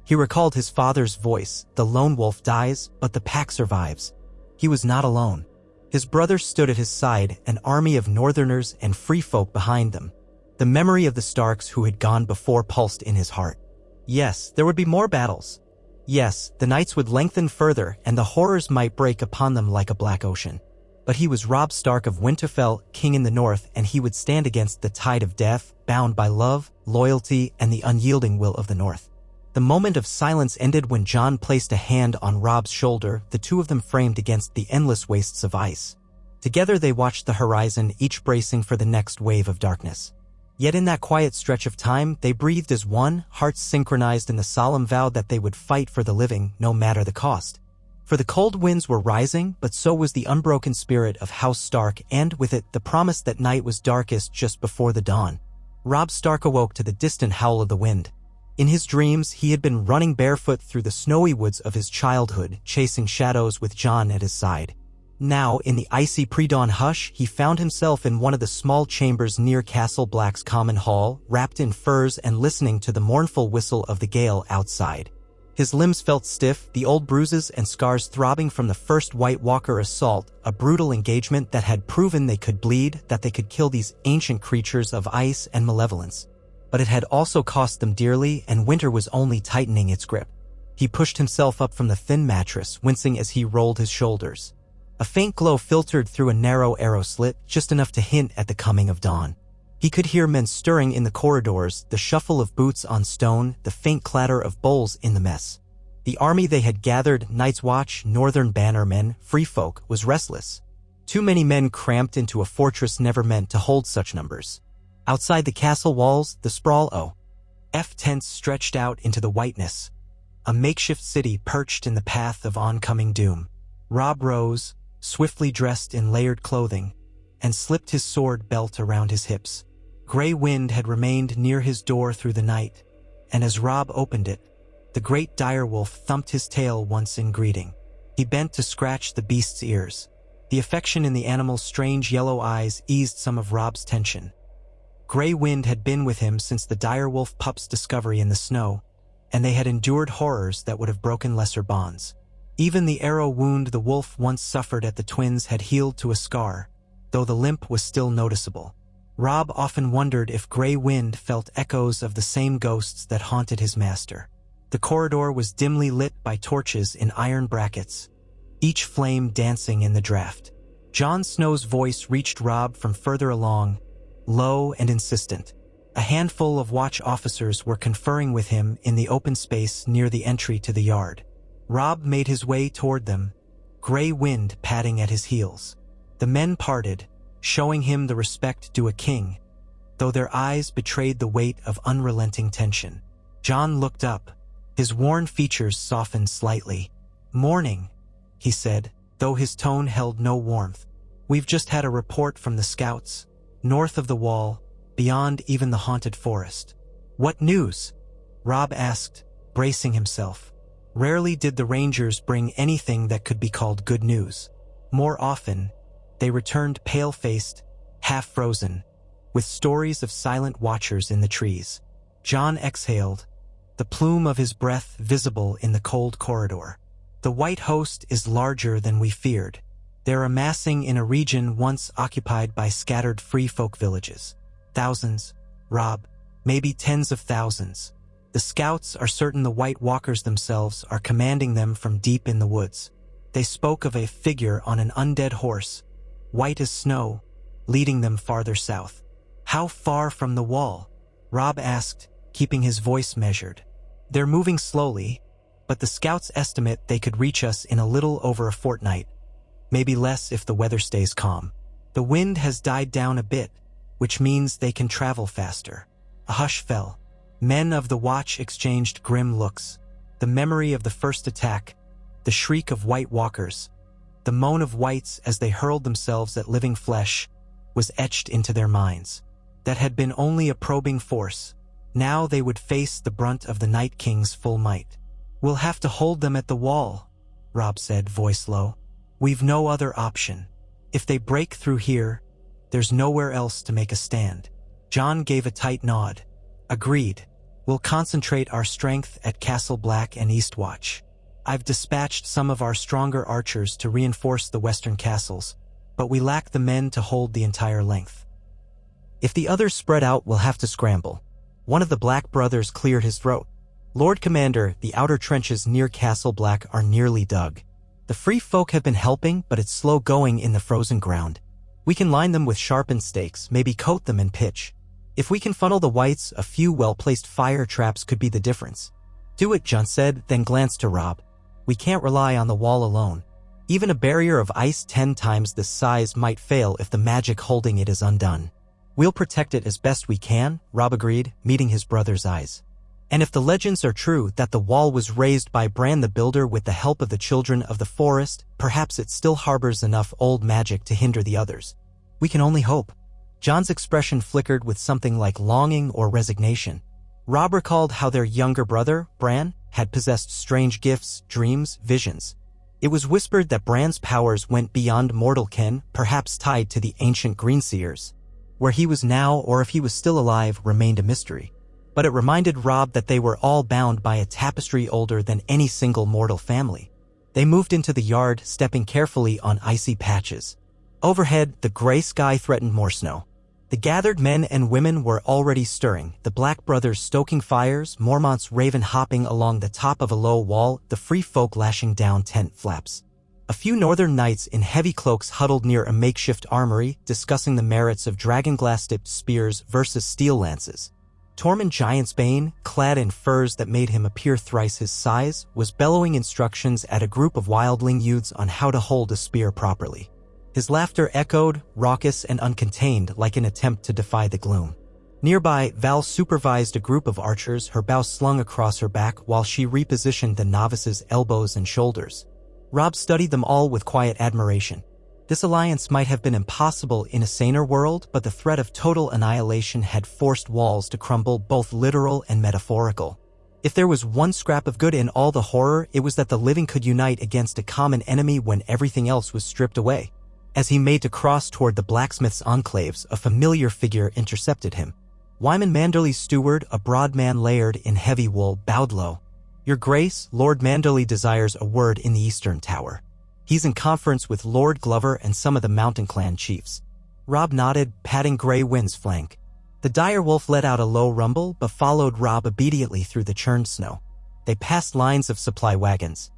He recalled his father's voice, "The lone wolf dies, but the pack survives." He was not alone. His brother stood at his side, an army of northerners and free folk behind them. The memory of the Starks who had gone before pulsed in his heart. Yes, there would be more battles. Yes, the nights would lengthen further, and the horrors might break upon them like a black ocean. But he was Robb Stark of Winterfell, king in the north, and he would stand against the tide of death, bound by love, loyalty, and the unyielding will of the north. The moment of silence ended when Jon placed a hand on Robb's shoulder, the two of them framed against the endless wastes of ice. Together they watched the horizon, each bracing for the next wave of darkness. Yet in that quiet stretch of time, they breathed as one, hearts synchronized in the solemn vow that they would fight for the living, no matter the cost. For the cold winds were rising, but so was the unbroken spirit of House Stark, and with it, the promise that night was darkest just before the dawn. Robb Stark awoke to the distant howl of the wind. In his dreams, he had been running barefoot through the snowy woods of his childhood, chasing shadows with Jon at his side. Now, in the icy pre-dawn hush, he found himself in one of the small chambers near Castle Black's common hall, wrapped in furs and listening to the mournful whistle of the gale outside. His limbs felt stiff, the old bruises and scars throbbing from the first White Walker assault, a brutal engagement that had proven they could bleed, that they could kill these ancient creatures of ice and malevolence. But it had also cost them dearly, and winter was only tightening its grip. He pushed himself up from the thin mattress, wincing as he rolled his shoulders. A faint glow filtered through a narrow arrow slit, just enough to hint at the coming of dawn. He could hear men stirring in the corridors, the shuffle of boots on stone, the faint clatter of bowls in the mess. The army they had gathered, Night's Watch, Northern Bannermen, free folk, was restless. Too many men cramped into a fortress never meant to hold such numbers. Outside the castle walls, the sprawl O.F. tents stretched out into the whiteness. A makeshift city perched in the path of oncoming doom. Robb rose, swiftly dressed in layered clothing, and slipped his sword belt around his hips. Gray wind had remained near his door through the night, and as Robb opened it, the great direwolf thumped his tail once in greeting. He bent to scratch the beast's ears. The affection in the animal's strange yellow eyes eased some of Robb's tension. Gray wind had been with him since the direwolf pup's discovery in the snow, and they had endured horrors that would have broken lesser bonds. Even the arrow wound the wolf once suffered at the twins had healed to a scar, though the limp was still noticeable. Robb often wondered if Gray Wind felt echoes of the same ghosts that haunted his master. The corridor was dimly lit by torches in iron brackets, each flame dancing in the draft. Jon Snow's voice reached Robb from further along, low and insistent. A handful of watch officers were conferring with him in the open space near the entry to the yard. Robb made his way toward them, Gray Wind padding at his heels. The men parted, showing him the respect due a king, though their eyes betrayed the weight of unrelenting tension. Jon looked up, his worn features softened slightly. "Morning," he said, though his tone held no warmth. "We've just had a report from the scouts, north of the wall, beyond even the haunted forest." "What news?" Robb asked, bracing himself. Rarely did the Rangers bring anything that could be called good news. More often, they returned pale-faced, half-frozen, with stories of silent watchers in the trees. Jon exhaled, the plume of his breath visible in the cold corridor. "The White Host is larger than we feared. They're amassing in a region once occupied by scattered free folk villages. Thousands, Robb, maybe tens of thousands. The scouts are certain the White Walkers themselves are commanding them from deep in the woods. They spoke of a figure on an undead horse, white as snow, leading them farther south." "How far from the wall?" Robb asked, keeping his voice measured. "They're moving slowly, but the scouts estimate they could reach us in a little over a fortnight. Maybe less if the weather stays calm. The wind has died down a bit, which means they can travel faster." A hush fell. Men of the watch exchanged grim looks. The memory of the first attack, the shriek of White Walkers, the moan of whites as they hurled themselves at living flesh, was etched into their minds. that had been only a probing force. Now they would face the brunt of the Night King's full might. "We'll have to hold them at the wall," Robb said, voice low. "We've no other option. If they break through here, there's nowhere else to make a stand." Jon gave a tight nod. "Agreed. We'll concentrate our strength at Castle Black and Eastwatch. I've dispatched some of our stronger archers to reinforce the western castles, but we lack the men to hold the entire length. If the others spread out, we'll have to scramble." One of the Black brothers cleared his throat. "Lord Commander, the outer trenches near Castle Black are nearly dug. The free folk have been helping, but it's slow going in the frozen ground. We can line them with sharpened stakes, maybe coat them in pitch. If we can funnel the whites, a few well-placed fire traps could be the difference." "Do it," Jon said, then glanced to Robb. "We can't rely on the wall alone. Even a barrier of ice 10 times this size might fail if the magic holding it is undone." "We'll protect it as best we can," Robb agreed, meeting his brother's eyes. "And if the legends are true that the wall was raised by Bran the Builder with the help of the children of the forest, perhaps it still harbors enough old magic to hinder the others. We can only hope." Jon's expression flickered with something like longing or resignation. Robb recalled how their younger brother, Bran, had possessed strange gifts, dreams, visions. It was whispered that Bran's powers went beyond mortal ken, perhaps tied to the ancient Greenseers. Where he was now, or if he was still alive, remained a mystery. But it reminded Robb that they were all bound by a tapestry older than any single mortal family. They moved into the yard, stepping carefully on icy patches. Overhead, the gray sky threatened more snow. The gathered men and women were already stirring, the Black brothers stoking fires, Mormont's raven hopping along the top of a low wall, the free folk lashing down tent flaps. A few northern knights in heavy cloaks huddled near a makeshift armory, discussing the merits of dragonglass-tipped spears versus steel lances. Tormund Giantsbane, clad in furs that made him appear thrice his size, was bellowing instructions at a group of wildling youths on how to hold a spear properly. His laughter echoed, raucous and uncontained, like an attempt to defy the gloom. Nearby, Val supervised a group of archers, her bow slung across her back while she repositioned the novices' elbows and shoulders. Robb studied them all with quiet admiration. This alliance might have been impossible in a saner world, but the threat of total annihilation had forced walls to crumble, both literal and metaphorical. If there was one scrap of good in all the horror, it was that the living could unite against a common enemy when everything else was stripped away. As he made to cross toward the blacksmith's enclaves, a familiar figure intercepted him. Wyman Manderley's steward, a broad man layered in heavy wool, bowed low. "Your Grace, Lord Manderley desires a word in the Eastern Tower. He's in conference with Lord Glover and some of the Mountain Clan chiefs." Robb nodded, patting Grey Wind's flank. The direwolf let out a low rumble, but followed Robb obediently through the churned snow. They passed lines of supply wagons.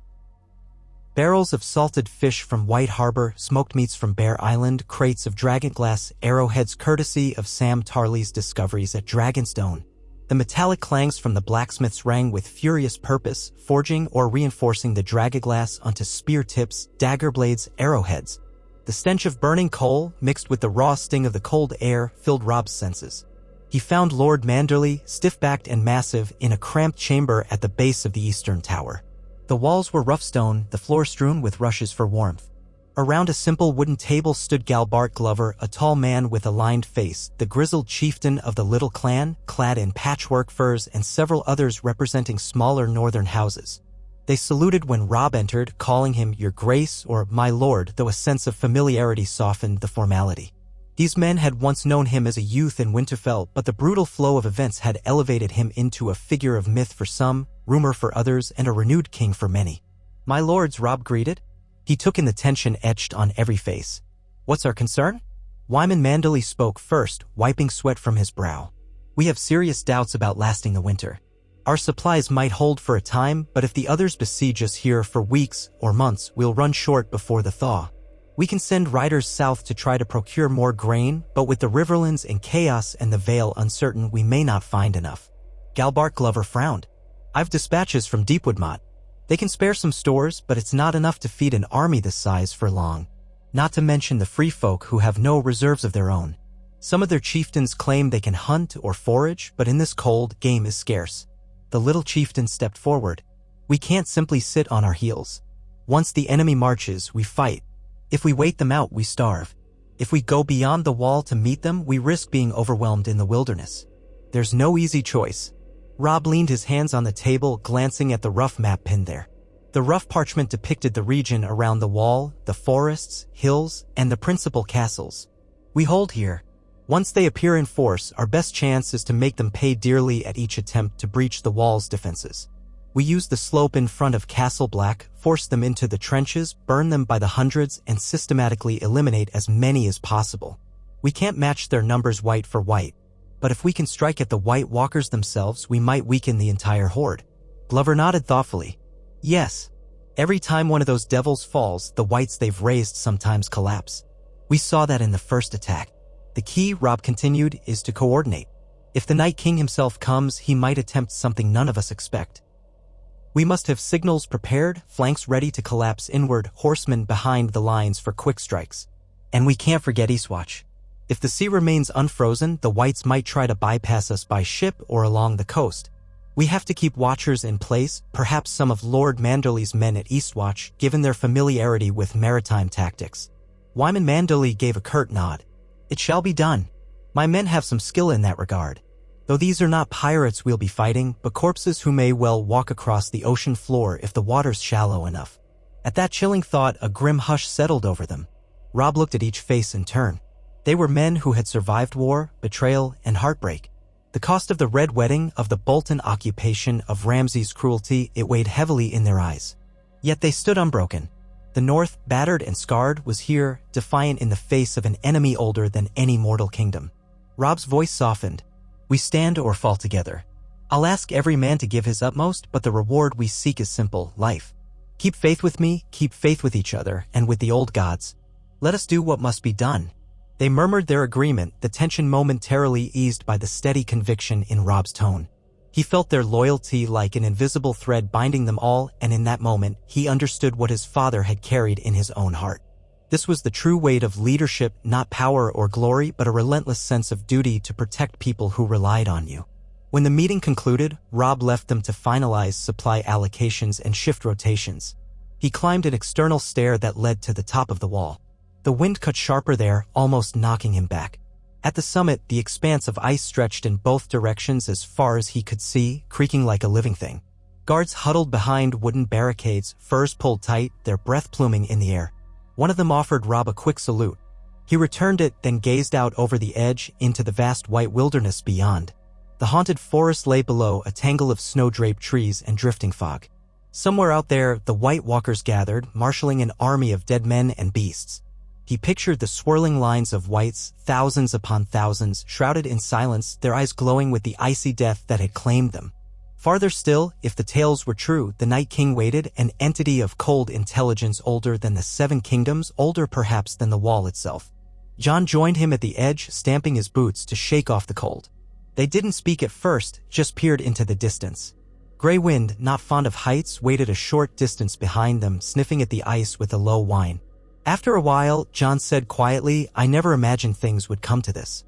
Barrels of salted fish from White Harbor, smoked meats from Bear Island, crates of dragonglass arrowheads courtesy of Sam Tarley's discoveries at Dragonstone. The metallic clangs from the blacksmiths rang with furious purpose, forging or reinforcing the dragonglass onto spear tips, dagger blades, arrowheads. The stench of burning coal, mixed with the raw sting of the cold air, filled Robb's senses. He found Lord Manderley, stiff-backed and massive, in a cramped chamber at the base of the Eastern Tower. The walls were rough stone, the floor strewn with rushes for warmth. Around a simple wooden table stood Galbart Glover, a tall man with a lined face, the grizzled chieftain of the little clan, clad in patchwork furs, and several others representing smaller northern houses. They saluted when Robb entered, calling him Your Grace or My Lord, though a sense of familiarity softened the formality. These men had once known him as a youth in Winterfell, but the brutal flow of events had elevated him into a figure of myth for some, rumor for others, and a renewed king for many. "My lords," Robb greeted. He took in the tension etched on every face. "What's our concern?" Wyman Manderley spoke first, wiping sweat from his brow. "We have serious doubts about lasting the winter. Our supplies might hold for a time, but if the others besiege us here for weeks or months, we'll run short before the thaw. We can send riders south to try to procure more grain, but with the Riverlands in chaos and the Vale uncertain, we may not find enough." Galbart Glover frowned. "I've dispatches from Deepwoodmont. They can spare some stores, but it's not enough to feed an army this size for long. Not to mention the free folk who have no reserves of their own. Some of their chieftains claim they can hunt or forage, but in this cold, game is scarce." The little chieftain stepped forward. "We can't simply sit on our heels. Once the enemy marches, we fight. If we wait them out, we starve." If we go beyond the wall to meet them, we risk being overwhelmed in the wilderness. There's no easy choice. Robb leaned his hands on the table, glancing at the rough map pinned there. The rough parchment depicted the region around the wall, the forests, hills, and the principal castles. We hold here. Once they appear in force, our best chance is to make them pay dearly at each attempt to breach the wall's defenses. We use the slope in front of Castle Black, force them into the trenches, burn them by the hundreds, and systematically eliminate as many as possible. We can't match their numbers white for white, but if we can strike at the White Walkers themselves, we might weaken the entire horde. Glover nodded thoughtfully. Yes. Every time one of those devils falls, the whites they've raised sometimes collapse. We saw that in the first attack. The key, Robb continued, is to coordinate. If the Night King himself comes, he might attempt something none of us expect. We must have signals prepared, flanks ready to collapse inward, horsemen behind the lines for quick strikes. And we can't forget Eastwatch. If the sea remains unfrozen, the whites might try to bypass us by ship or along the coast. We have to keep watchers in place, perhaps some of Lord Manderley's men at Eastwatch, given their familiarity with maritime tactics. Wyman Manderley gave a curt nod. It shall be done. My men have some skill in that regard. Though these are not pirates we'll be fighting, but corpses who may well walk across the ocean floor if the water's shallow enough. At that chilling thought, a grim hush settled over them. Robb looked at each face in turn. They were men who had survived war, betrayal, and heartbreak. The cost of the Red Wedding, of the Bolton occupation, of Ramsay's cruelty, it weighed heavily in their eyes. Yet they stood unbroken. The North, battered and scarred, was here, defiant in the face of an enemy older than any mortal kingdom. Robb's voice softened. We stand or fall together. I'll ask every man to give his utmost, but the reward we seek is simple: life. Keep faith with me, keep faith with each other, and with the old gods. Let us do what must be done. They murmured their agreement, the tension momentarily eased by the steady conviction in Robb's tone. He felt their loyalty like an invisible thread binding them all, and in that moment, he understood what his father had carried in his own heart. This was the true weight of leadership, not power or glory, but a relentless sense of duty to protect people who relied on you. When the meeting concluded, Robb left them to finalize supply allocations and shift rotations. He climbed an external stair that led to the top of the wall. The wind cut sharper there, almost knocking him back. At the summit, the expanse of ice stretched in both directions as far as he could see, creaking like a living thing. Guards huddled behind wooden barricades, furs pulled tight, their breath pluming in the air. One of them offered Robb a quick salute. He returned it, then gazed out over the edge into the vast white wilderness beyond. The haunted forest lay below, a tangle of snow-draped trees and drifting fog. Somewhere out there, the White Walkers gathered, marshaling an army of dead men and beasts. He pictured the swirling lines of whites, thousands upon thousands, shrouded in silence, their eyes glowing with the icy death that had claimed them. Farther still, if the tales were true, the Night King waited, an entity of cold intelligence older than the Seven Kingdoms, older perhaps than the wall itself. John joined him at the edge, stamping his boots to shake off the cold. They didn't speak at first, just peered into the distance. Grey Wind, not fond of heights, waited a short distance behind them, sniffing at the ice with a low whine. After a while, John said quietly, I never imagined things would come to this.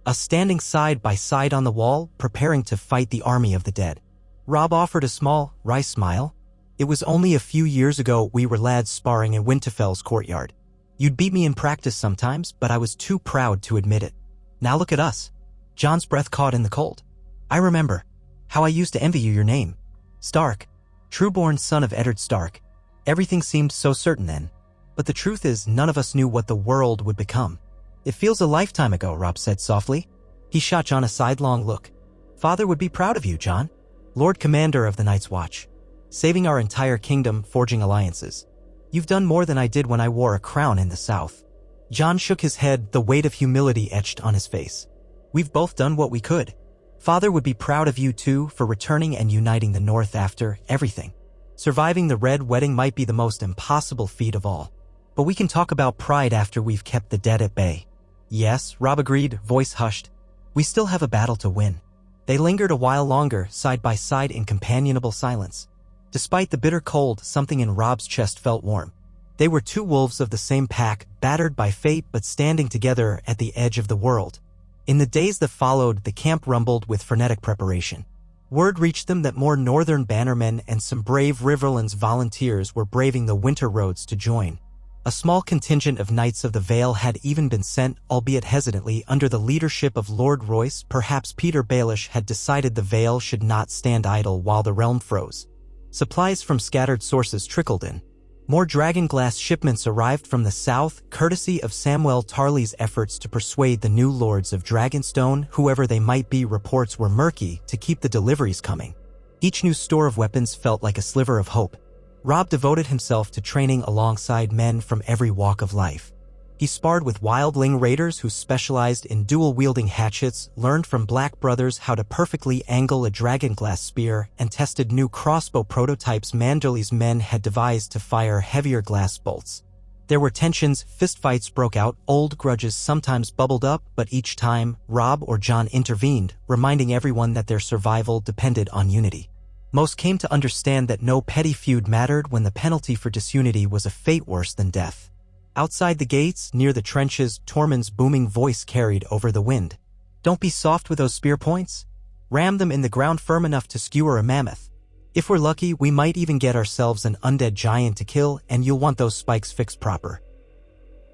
Us standing side by side on the wall, preparing to fight the army of the dead. Robb offered a small, wry smile. It was only a few years ago we were lads sparring in Winterfell's courtyard. You'd beat me in practice sometimes, but I was too proud to admit it. Now look at us. John's breath caught in the cold. I remember how I used to envy you your name. Stark. Trueborn son of Eddard Stark. Everything seemed so certain then. But the truth is, none of us knew what the world would become. It feels a lifetime ago, Robb said softly. He shot John a sidelong look. Father would be proud of you, John. Lord Commander of the Night's Watch. Saving our entire kingdom, forging alliances. You've done more than I did when I wore a crown in the South. John shook his head, the weight of humility etched on his face. We've both done what we could. Father would be proud of you too, for returning and uniting the North after everything. Surviving the Red Wedding might be the most impossible feat of all. But we can talk about pride after we've kept the dead at bay. Yes, Robb agreed, voice hushed. We still have a battle to win. They lingered a while longer, side by side in companionable silence. Despite the bitter cold, something in Robb's chest felt warm. They were two wolves of the same pack, battered by fate but standing together at the edge of the world. In the days that followed, the camp rumbled with frenetic preparation. Word reached them that more northern bannermen and some brave Riverlands volunteers were braving the winter roads to join. A small contingent of Knights of the Vale had even been sent, albeit hesitantly, under the leadership of Lord Royce. Perhaps Peter Baelish had decided the Vale should not stand idle while the realm froze. Supplies from scattered sources trickled in. More dragonglass shipments arrived from the south, courtesy of Samwell Tarly's efforts to persuade the new lords of Dragonstone, whoever they might be. Reports were murky, to keep the deliveries coming. Each new store of weapons felt like a sliver of hope. Robb devoted himself to training alongside men from every walk of life. He sparred with wildling raiders who specialized in dual-wielding hatchets, learned from Black Brothers how to perfectly angle a dragonglass spear, and tested new crossbow prototypes Manderley's men had devised to fire heavier glass bolts. There were tensions, fistfights broke out, old grudges sometimes bubbled up, but each time, Robb or Jon intervened, reminding everyone that their survival depended on unity. Most came to understand that no petty feud mattered when the penalty for disunity was a fate worse than death. Outside the gates, near the trenches, Tormund's booming voice carried over the wind. "Don't be soft with those spear points. Ram them in the ground firm enough to skewer a mammoth. If we're lucky, we might even get ourselves an undead giant to kill, and you'll want those spikes fixed proper."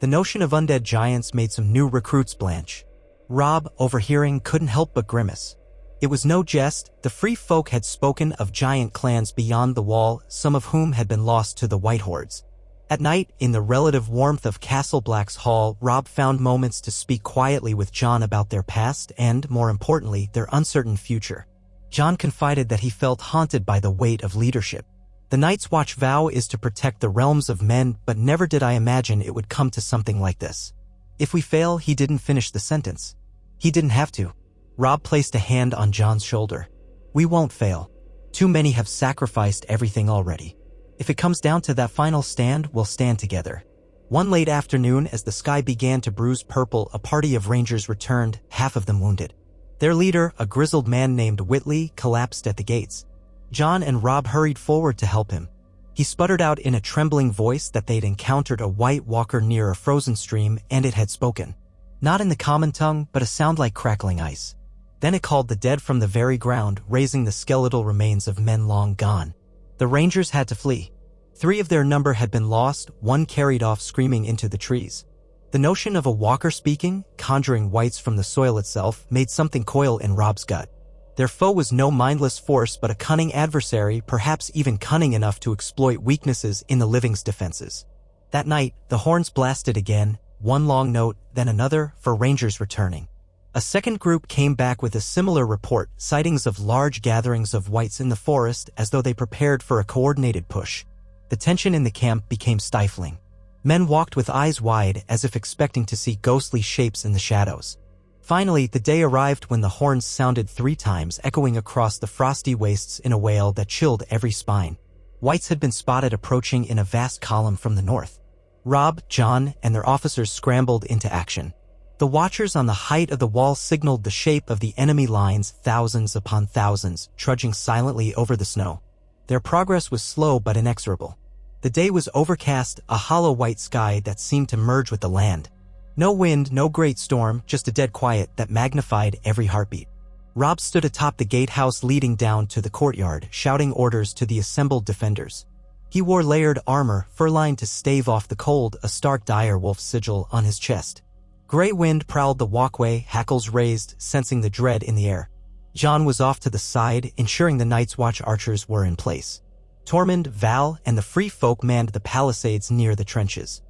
The notion of undead giants made some new recruits blanch. Robb, overhearing, couldn't help but grimace. It was no jest. The free folk had spoken of giant clans beyond the wall, some of whom had been lost to the White Hordes. At night, in the relative warmth of Castle Black's hall, Robb found moments to speak quietly with Jon about their past and, more importantly, their uncertain future. Jon confided that he felt haunted by the weight of leadership. "The Night's Watch vow is to protect the realms of men, but never did I imagine it would come to something like this. If we fail," he didn't finish the sentence. He didn't have to. Robb placed a hand on Jon's shoulder. "We won't fail. Too many have sacrificed everything already. If it comes down to that final stand, we'll stand together." One late afternoon, as the sky began to bruise purple, a party of rangers returned, half of them wounded. Their leader, a grizzled man named Whitley, collapsed at the gates. Jon and Robb hurried forward to help him. He sputtered out in a trembling voice that they'd encountered a white walker near a frozen stream, and it had spoken. Not in the common tongue, but a sound like crackling ice. Then it called the dead from the very ground, raising the skeletal remains of men long gone. The rangers had to flee. 3 of their number had been lost, 1 carried off screaming into the trees. The notion of a walker speaking, conjuring wights from the soil itself, made something coil in Robb's gut. Their foe was no mindless force but a cunning adversary, perhaps even cunning enough to exploit weaknesses in the living's defenses. That night, the horns blasted again, one long note, then another, for rangers returning. A second group came back with a similar report, sightings of large gatherings of wights in the forest, as though they prepared for a coordinated push. The tension in the camp became stifling. Men walked with eyes wide, as if expecting to see ghostly shapes in the shadows. Finally, the day arrived when the horns sounded 3 times, echoing across the frosty wastes in a wail that chilled every spine. Wights had been spotted approaching in a vast column from the north. Robb, Jon, and their officers scrambled into action. The watchers on the height of the wall signaled the shape of the enemy lines, thousands upon thousands, trudging silently over the snow. Their progress was slow but inexorable. The day was overcast, a hollow white sky that seemed to merge with the land. No wind, no great storm, just a dead quiet that magnified every heartbeat. Robb stood atop the gatehouse leading down to the courtyard, shouting orders to the assembled defenders. He wore layered armor, fur-lined to stave off the cold, a stark dire wolf sigil on his chest. Gray wind prowled the walkway, hackles raised, sensing the dread in the air. Jon was off to the side, ensuring the Night's Watch archers were in place. Tormund, Val, and the free folk manned the palisades near the trenches.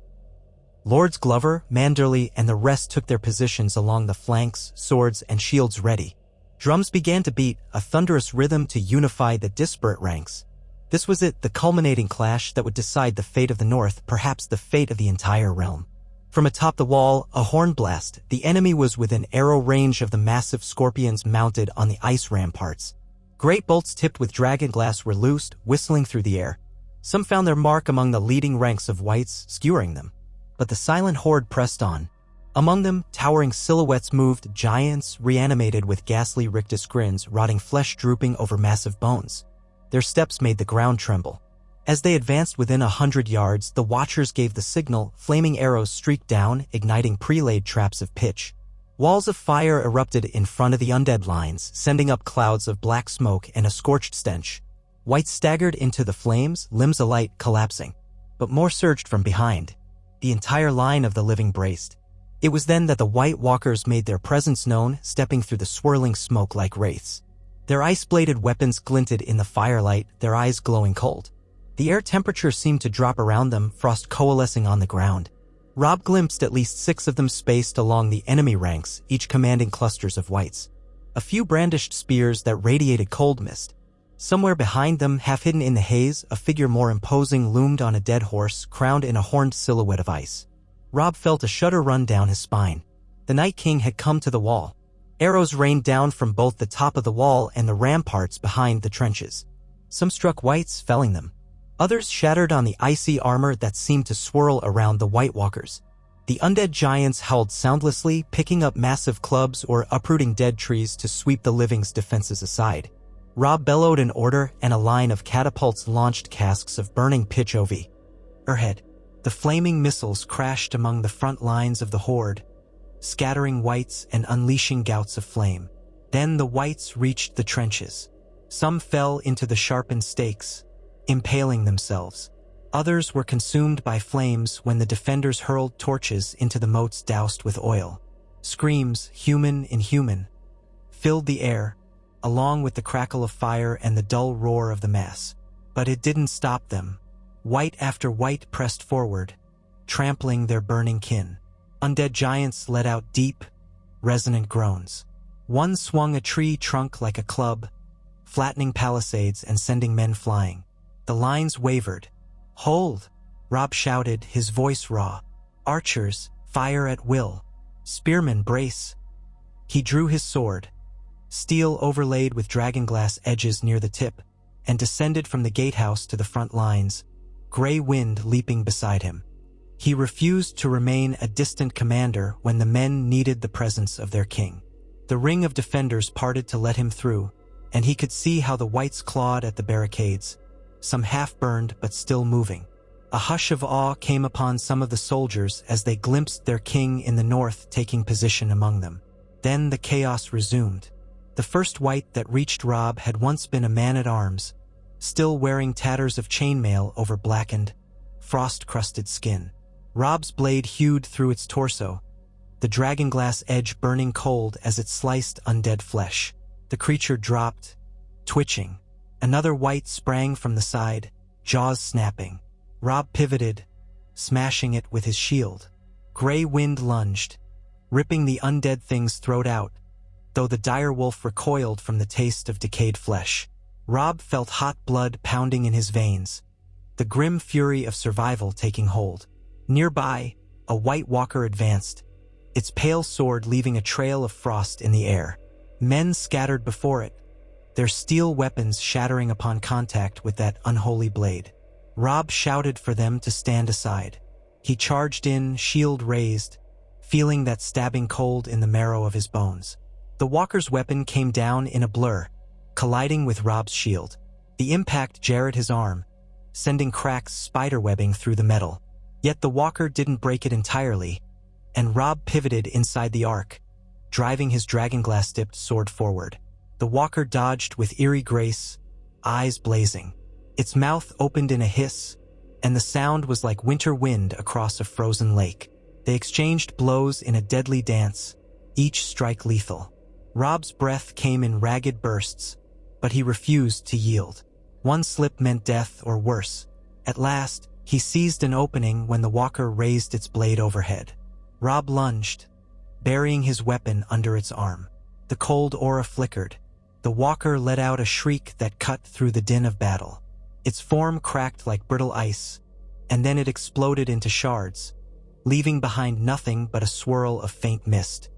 Lords Glover, Manderley, and the rest took their positions along the flanks, swords and shields ready. Drums began to beat, a thunderous rhythm to unify the disparate ranks. This was it, the culminating clash that would decide the fate of the North, perhaps the fate of the entire realm. From atop the wall, a horn blast, the enemy was within arrow range of the massive scorpions mounted on the ice ramparts. Great bolts tipped with dragonglass were loosed, whistling through the air. Some found their mark among the leading ranks of wights, skewering them. But the silent horde pressed on. Among them, towering silhouettes moved, giants reanimated with ghastly rictus grins, rotting flesh drooping over massive bones. Their steps made the ground tremble. As they advanced within 100 yards, the watchers gave the signal, flaming arrows streaked down, igniting pre-laid traps of pitch. Walls of fire erupted in front of the undead lines, sending up clouds of black smoke and a scorched stench. Wights staggered into the flames, limbs alight, collapsing. But more surged from behind. The entire line of the living braced. It was then that the White Walkers made their presence known, stepping through the swirling smoke like wraiths. Their ice-bladed weapons glinted in the firelight, their eyes glowing cold. The air temperature seemed to drop around them, frost coalescing on the ground. Robb glimpsed at least 6 of them spaced along the enemy ranks, each commanding clusters of whites. A few brandished spears that radiated cold mist. Somewhere behind them, half hidden in the haze, a figure more imposing loomed on a dead horse, crowned in a horned silhouette of ice. Robb felt a shudder run down his spine. The Night King had come to the wall. Arrows rained down from both the top of the wall and the ramparts behind the trenches. Some struck whites, felling them. Others shattered on the icy armor that seemed to swirl around the White Walkers. The undead giants howled soundlessly, picking up massive clubs or uprooting dead trees to sweep the living's defenses aside. Robb bellowed an order, and a line of catapults launched casks of burning pitch over her head. The flaming missiles crashed among the front lines of the horde, scattering whites and unleashing gouts of flame. Then the whites reached the trenches. Some fell into the sharpened stakes, impaling themselves. Others were consumed by flames when the defenders hurled torches into the moats doused with oil. Screams, human, inhuman, filled the air, along with the crackle of fire and the dull roar of the mass. But it didn't stop them. White after white pressed forward, trampling their burning kin. Undead giants let out deep, resonant groans. One swung a tree trunk like a club, flattening palisades and sending men flying. The lines wavered. "Hold!" Robb shouted, his voice raw. "Archers, fire at will. Spearmen, brace." He drew his sword, steel overlaid with dragonglass edges near the tip, and descended from the gatehouse to the front lines, gray wind leaping beside him. He refused to remain a distant commander when the men needed the presence of their king. The ring of defenders parted to let him through, and he could see how the whites clawed at the barricades, some half-burned but still moving. A hush of awe came upon some of the soldiers as they glimpsed their king in the north taking position among them. Then the chaos resumed. The first white that reached Robb had once been a man-at-arms, still wearing tatters of chainmail over blackened, frost-crusted skin. Robb's blade hewed through its torso, the dragonglass edge burning cold as it sliced undead flesh. The creature dropped, twitching. Another white sprang from the side, jaws snapping. Robb pivoted, smashing it with his shield. Gray wind lunged, ripping the undead thing's throat out, though the dire wolf recoiled from the taste of decayed flesh. Robb felt hot blood pounding in his veins, the grim fury of survival taking hold. Nearby, a White Walker advanced, its pale sword leaving a trail of frost in the air. Men scattered before it, their steel weapons shattering upon contact with that unholy blade. Robb shouted for them to stand aside. He charged in, shield raised, feeling that stabbing cold in the marrow of his bones. The walker's weapon came down in a blur, colliding with Robb's shield. The impact jarred his arm, sending cracks spiderwebbing through the metal. Yet the walker didn't break it entirely, and Robb pivoted inside the arc, driving his dragonglass-tipped sword forward. The walker dodged with eerie grace, eyes blazing. Its mouth opened in a hiss, and the sound was like winter wind across a frozen lake. They exchanged blows in a deadly dance, each strike lethal. Robb's breath came in ragged bursts, but he refused to yield. One slip meant death or worse. At last, he seized an opening when the walker raised its blade overhead. Robb lunged, burying his weapon under its arm. The cold aura flickered. The walker let out a shriek that cut through the din of battle. Its form cracked like brittle ice, and then it exploded into shards, leaving behind nothing but a swirl of faint mist.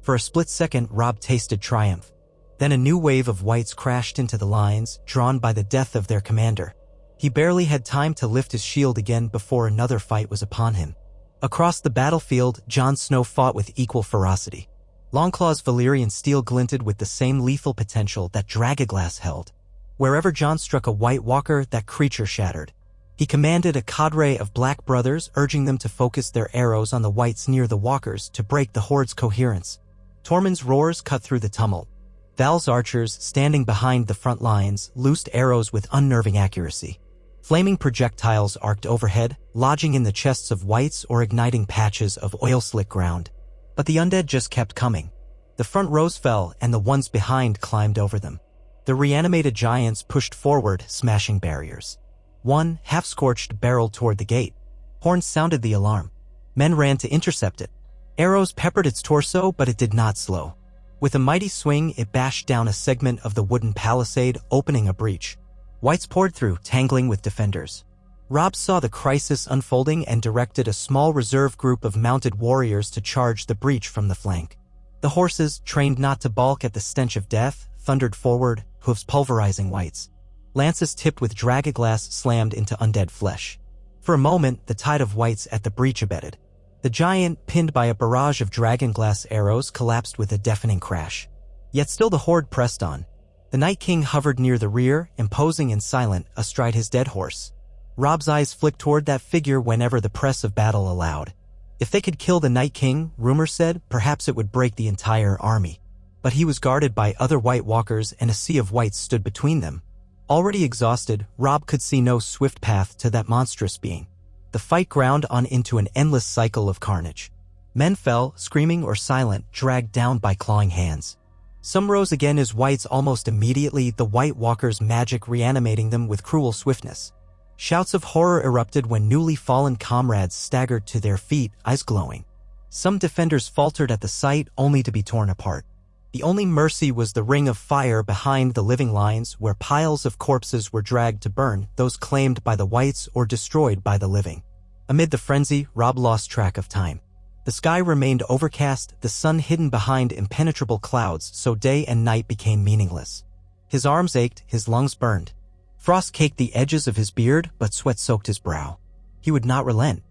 For a split second, Robb tasted triumph. Then a new wave of whites crashed into the lines, drawn by the death of their commander. He barely had time to lift his shield again before another fight was upon him. Across the battlefield, Jon Snow fought with equal ferocity. Longclaw's Valyrian steel glinted with the same lethal potential that Dragonglass held. Wherever Jon struck a White Walker, that creature shattered. He commanded a cadre of Black Brothers, urging them to focus their arrows on the whites near the walkers to break the horde's coherence. Tormund's roars cut through the tumult. Val's archers, standing behind the front lines, loosed arrows with unnerving accuracy. Flaming projectiles arced overhead, lodging in the chests of whites or igniting patches of oil-slick ground. But the undead just kept coming. The front rows fell, and the ones behind climbed over them. The reanimated giants pushed forward, smashing barriers. One, half-scorched, barreled toward the gate. Horns sounded the alarm. Men ran to intercept it. Arrows peppered its torso, but it did not slow. With a mighty swing, it bashed down a segment of the wooden palisade, opening a breach. Whites poured through, tangling with defenders. Robb saw the crisis unfolding and directed a small reserve group of mounted warriors to charge the breach from the flank. The horses, trained not to balk at the stench of death, thundered forward, hoofs pulverizing whites. Lances tipped with dragonglass slammed into undead flesh. For a moment, the tide of whites at the breach abated. The giant, pinned by a barrage of dragonglass arrows, collapsed with a deafening crash. Yet still the horde pressed on. The Night King hovered near the rear, imposing and silent, astride his dead horse. Robb's eyes flicked toward that figure whenever the press of battle allowed. If they could kill the Night King, rumor said, perhaps it would break the entire army. But he was guarded by other White Walkers, and a sea of whites stood between them. Already exhausted, Robb could see no swift path to that monstrous being. The fight ground on into an endless cycle of carnage. Men fell, screaming or silent, dragged down by clawing hands. Some rose again as whites almost immediately, the White Walkers' magic reanimating them with cruel swiftness. Shouts of horror erupted when newly fallen comrades staggered to their feet, eyes glowing. Some defenders faltered at the sight, only to be torn apart. The only mercy was the ring of fire behind the living lines, where piles of corpses were dragged to burn, those claimed by the whites or destroyed by the living. Amid the frenzy, Robb lost track of time. The sky remained overcast, the sun hidden behind impenetrable clouds, so day and night became meaningless. His arms ached, his lungs burned. Frost caked the edges of his beard, but sweat soaked his brow. He would not relent.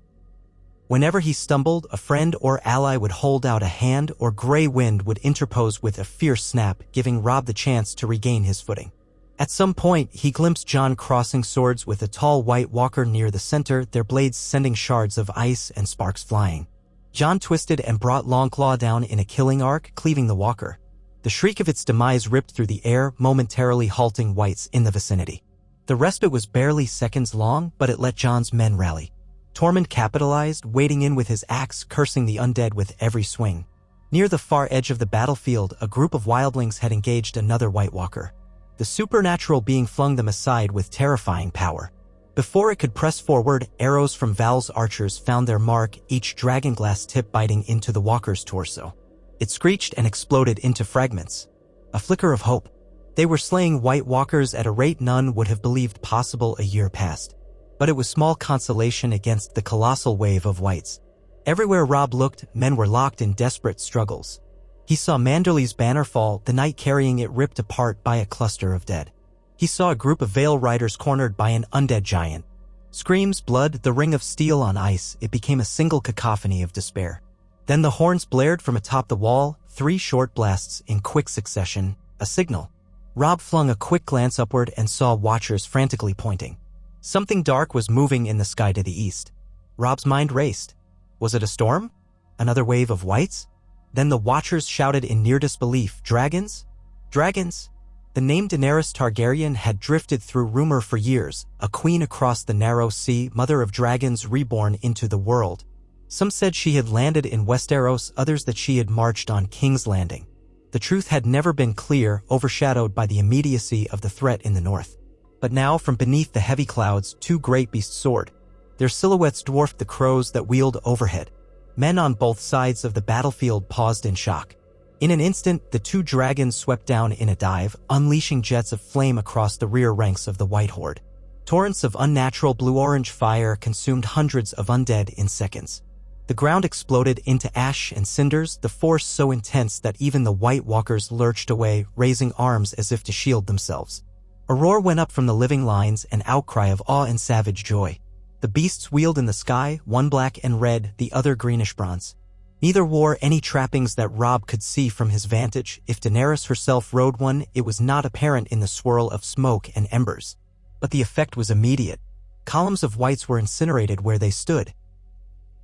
Whenever he stumbled, a friend or ally would hold out a hand, or gray wind would interpose with a fierce snap, giving Robb the chance to regain his footing. At some point, he glimpsed John crossing swords with a tall White Walker near the center, their blades sending shards of ice and sparks flying. John twisted and brought Longclaw down in a killing arc, cleaving the walker. The shriek of its demise ripped through the air, momentarily halting whites in the vicinity. The respite was barely seconds long, but it let John's men rally. Tormund capitalized, wading in with his axe, cursing the undead with every swing. Near the far edge of the battlefield, a group of wildlings had engaged another White Walker. The supernatural being flung them aside with terrifying power. Before it could press forward, arrows from Val's archers found their mark, each dragonglass tip biting into the walker's torso. It screeched and exploded into fragments. A flicker of hope. They were slaying White Walkers at a rate none would have believed possible a year past. But it was small consolation against the colossal wave of whites. Everywhere Robb looked, men were locked in desperate struggles. He saw Manderley's banner fall, the knight carrying it ripped apart by a cluster of dead. He saw a group of Vale Riders cornered by an undead giant. Screams, blood, the ring of steel on ice, it became a single cacophony of despair. Then the horns blared from atop the wall, 3 short blasts in quick succession, a signal. Robb flung a quick glance upward and saw watchers frantically pointing. Something dark was moving in the sky to the east. Robb's mind raced. Was it a storm? Another wave of whites? Then the watchers shouted in near disbelief, dragons? Dragons? The name Daenerys Targaryen had drifted through rumor for years, a queen across the narrow sea, mother of dragons reborn into the world. Some said she had landed in Westeros, others that she had marched on King's Landing. The truth had never been clear, overshadowed by the immediacy of the threat in the north. But now, from beneath the heavy clouds, 2 great beasts soared. Their silhouettes dwarfed the crows that wheeled overhead. Men on both sides of the battlefield paused in shock. In an instant, the 2 dragons swept down in a dive, unleashing jets of flame across the rear ranks of the White Horde. Torrents of unnatural blue-orange fire consumed hundreds of undead in seconds. The ground exploded into ash and cinders, the force so intense that even the White Walkers lurched away, raising arms as if to shield themselves. A roar went up from the living lines, an outcry of awe and savage joy. The beasts wheeled in the sky, one black and red, the other greenish bronze. Neither wore any trappings that Robb could see from his vantage. If Daenerys herself rode one, it was not apparent in the swirl of smoke and embers. But the effect was immediate. Columns of whites were incinerated where they stood.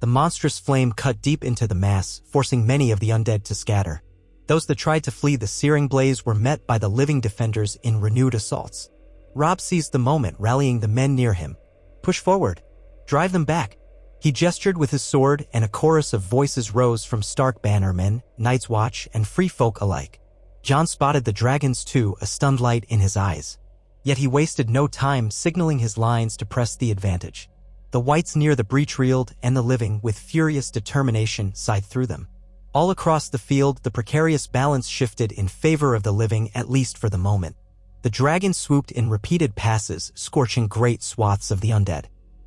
The monstrous flame cut deep into the mass, forcing many of the undead to scatter. Those that tried to flee the searing blaze were met by the living defenders in renewed assaults. Robb seized the moment, rallying the men near him. "Push forward. Drive them back." He gestured with his sword, and a chorus of voices rose from Stark bannermen, Night's Watch, and free folk alike. Jon spotted the dragons too, a stunned light in his eyes. Yet he wasted no time signaling his lines to press the advantage. The whites near the breach reeled, and the living, with furious determination, scythed through them. All across the field, the precarious balance shifted in favor of the living, at least for the moment. The dragons swooped in repeated passes, scorching great swaths of the undead.